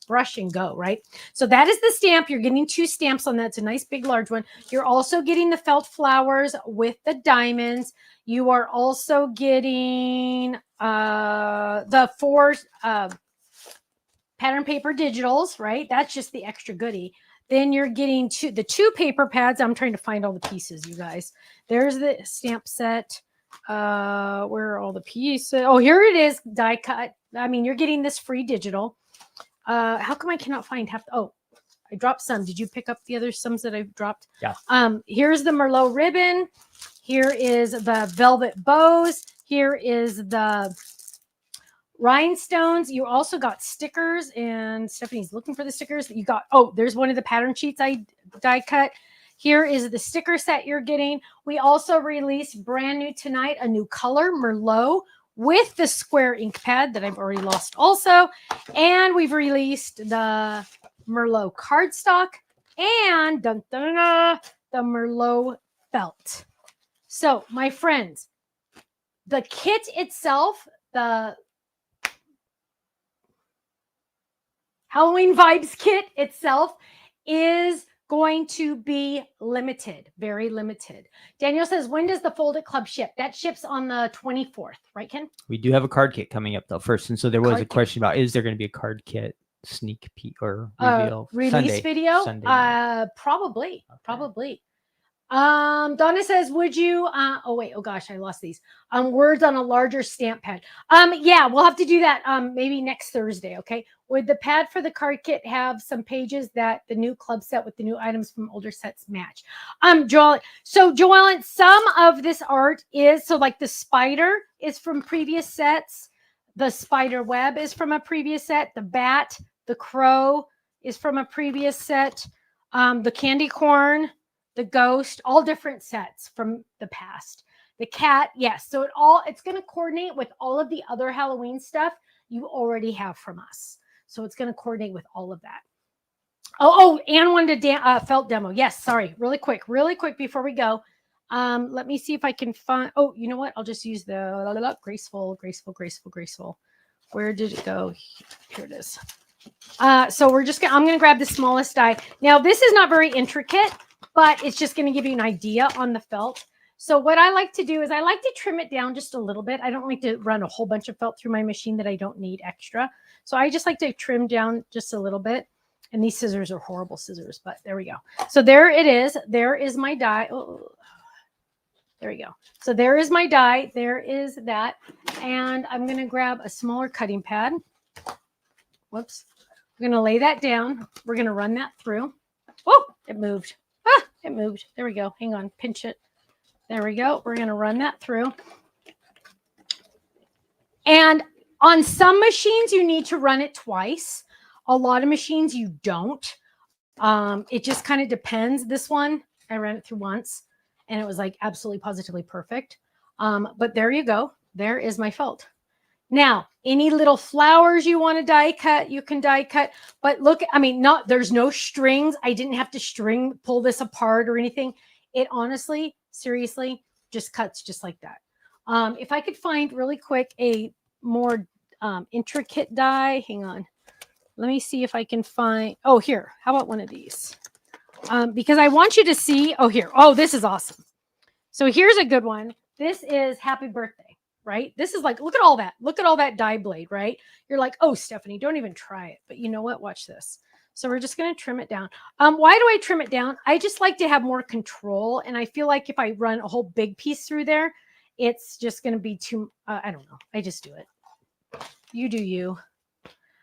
brush and go, right? So that is the stamp. You're getting 2 stamps on that. It's a nice big large one. You're also getting the felt flowers with the diamonds. You are also getting the 4 pattern paper digitals, right? That's just the extra goodie. Then you're getting the 2 paper pads. I'm trying to find all the pieces, you guys. There's the stamp set. Where are all the pieces? Oh, here it is, die cut. I mean, you're getting this free digital. How come I cannot find half? Oh, I dropped some. Did you pick up the other sums that I've dropped? Yeah. Here's the Merlot ribbon. Here is the velvet bows. Here is the rhinestones. You also got stickers, and Stephanie's looking for the stickers that you got. Oh, there's one of the pattern sheets I die cut. Here is the sticker set you're getting. We also released brand new tonight, a new color, Merlot, with the square ink pad that I've already lost also. And we've released the Merlot cardstock and the Merlot felt. So, my friends, the kit itself, the Halloween Vibes kit itself is going to be limited, very limited. Daniel says, when does the Fold It Club ship? That ships on the 24th, right, Ken? We do have a card kit coming up though first. And so there was a question about, is there going to be a card kit sneak peek or reveal? Release Sunday, video? Sunday Probably. Okay. Probably. Donna says, would you, oh gosh, I lost these, words on a larger stamp pad. Yeah, we'll have to do that, maybe next Thursday. Okay. Would the pad for the card kit have some pages that the new club set with the new items from older sets match? Joellen, some of this art is, so like the spider is from previous sets. The spider web is from a previous set. The bat, the crow is from a previous set. The candy corn the ghost, all different sets from the past. The cat, yes. So it's going to coordinate with all of the other Halloween stuff you already have from us. So it's going to coordinate with all of that. Oh, Anne wanted a felt demo. Yes, sorry. Really quick before we go. Let me see if I can find. Oh, you know what? I'll just use the graceful. Where did it go? Here it is. So I'm going to grab the smallest die. Now, this is not very intricate, but it's just going to give you an idea on the felt. So what I like to do is I like to trim it down just a little bit. I don't like to run a whole bunch of felt through my machine that I don't need extra. So I just like to trim down just a little bit. And these scissors are horrible scissors, but there we go. So there it is. There is my die. Oh, there we go. So there is my die. There is that. And I'm going to grab a smaller cutting pad. Whoops. We're going to lay that down. We're going to run that through. Oh, it moved. It moved. There we go. Hang on. Pinch it. There we go. We're going to run that through. And on some machines, you need to run it twice. A lot of machines, you don't. It just kind of depends. This one, I ran it through once, and it was like absolutely positively perfect. But there you go. There is my felt. Now, any little flowers you want to die cut, you can die cut. But look, I mean, there's no strings. I didn't have to pull this apart or anything. It honestly, seriously, just cuts just like that. If I could find really quick a more intricate die, hang on. Let me see if I can find, oh, here, how about one of these? Because I want you to see, here. Oh, this is awesome. So here's a good one. This is Happy Birthday, right? This is like, look at all that. Look at all that die blade, right? You're like, oh, Stephanie, don't even try it. But you know what? Watch this. So we're just going to trim it down. Why do I trim it down? I just like to have more control. And I feel like if I run a whole big piece through there, it's just going to be too, I don't know. I just do it. You do you.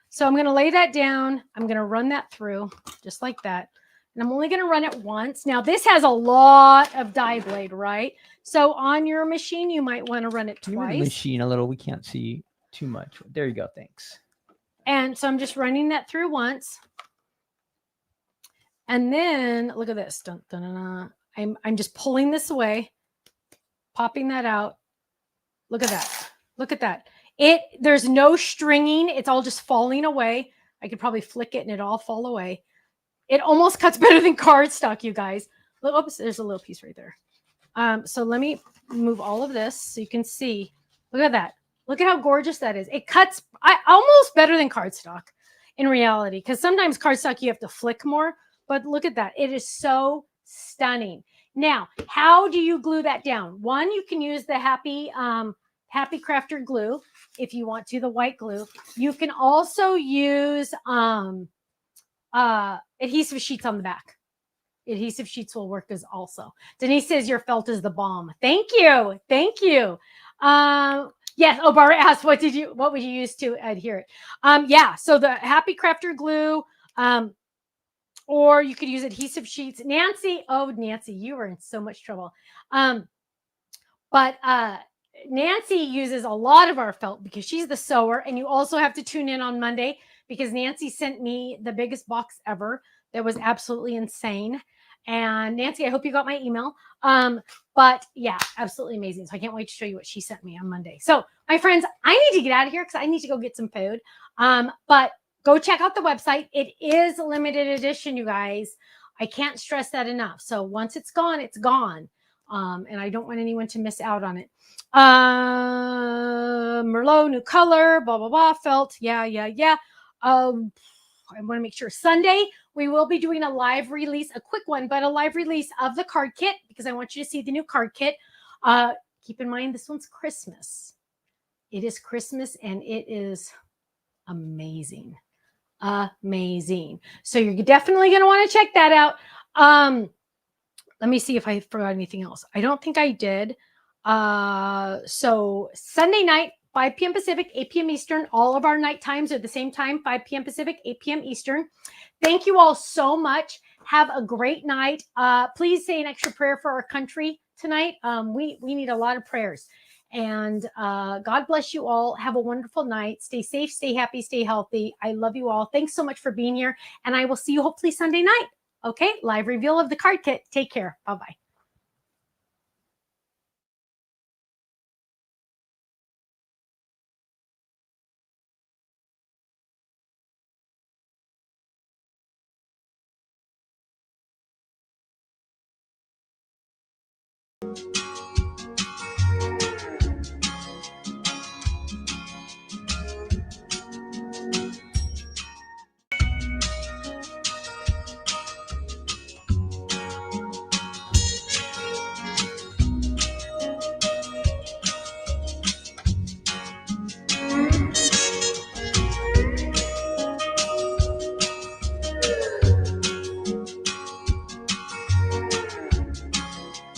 So I'm going to lay that down. I'm going to run that through just like that. And I'm only going to run it once. Now, this has a lot of die blade, right? So on your machine, you might want to run it twice. Move the machine a little. We can't see too much. There you go. Thanks. And so I'm just running that through once. And then look at this. Dun, dun, dun, dun. I'm just pulling this away, popping that out. Look at that. Look at that. There's no stringing. It's all just falling away. I could probably flick it and it all fall away. It almost cuts better than cardstock, you guys. Oops, there's a little piece right there. So let me move all of this so you can see. Look at that. Look at how gorgeous that is. It cuts almost better than cardstock in reality, because sometimes cardstock you have to flick more. But look at that. It is so stunning. Now, how do you glue that down? One, you can use the Happy Crafter glue if you want to, the white glue. You can also use adhesive sheets on the back. Adhesive sheets will work as also. Denise says your felt is the bomb. Thank you. Thank you. Yes. Oh, Barbara asked, what would you use to adhere it? Yeah. So the Happy Crafter glue, or you could use adhesive sheets. Nancy, you are in so much trouble. But Nancy uses a lot of our felt because she's the sewer, and you also have to tune in on Monday because Nancy sent me the biggest box ever. That was absolutely insane. And Nancy, I hope you got my email. But yeah, absolutely amazing. So I can't wait to show you what she sent me on Monday. So my friends, I need to get out of here because I need to go get some food. But go check out the website. It is a limited edition, you guys. I can't stress that enough. So once it's gone, it's gone. And I don't want anyone to miss out on it. Merlot, new color, blah, blah, blah, felt. Yeah. I want to make sure Sunday we will be doing a live release, a quick one, but a live release of the card kit because I want you to see the new card kit. Keep in mind, this one's Christmas. It is Christmas and it is amazing. Amazing. So you're definitely going to want to check that out. Let me see if I forgot anything else. I don't think I did. So Sunday night, 5 p.m. Pacific, 8 p.m. Eastern. All of our night times are the same time, 5 p.m. Pacific, 8 p.m. Eastern. Thank you all so much. Have a great night. Please say an extra prayer for our country tonight. We need a lot of prayers. And God bless you all. Have a wonderful night. Stay safe, stay happy, stay healthy. I love you all. Thanks so much for being here. And I will see you hopefully Sunday night. Okay, live reveal of the card kit. Take care. Bye-bye.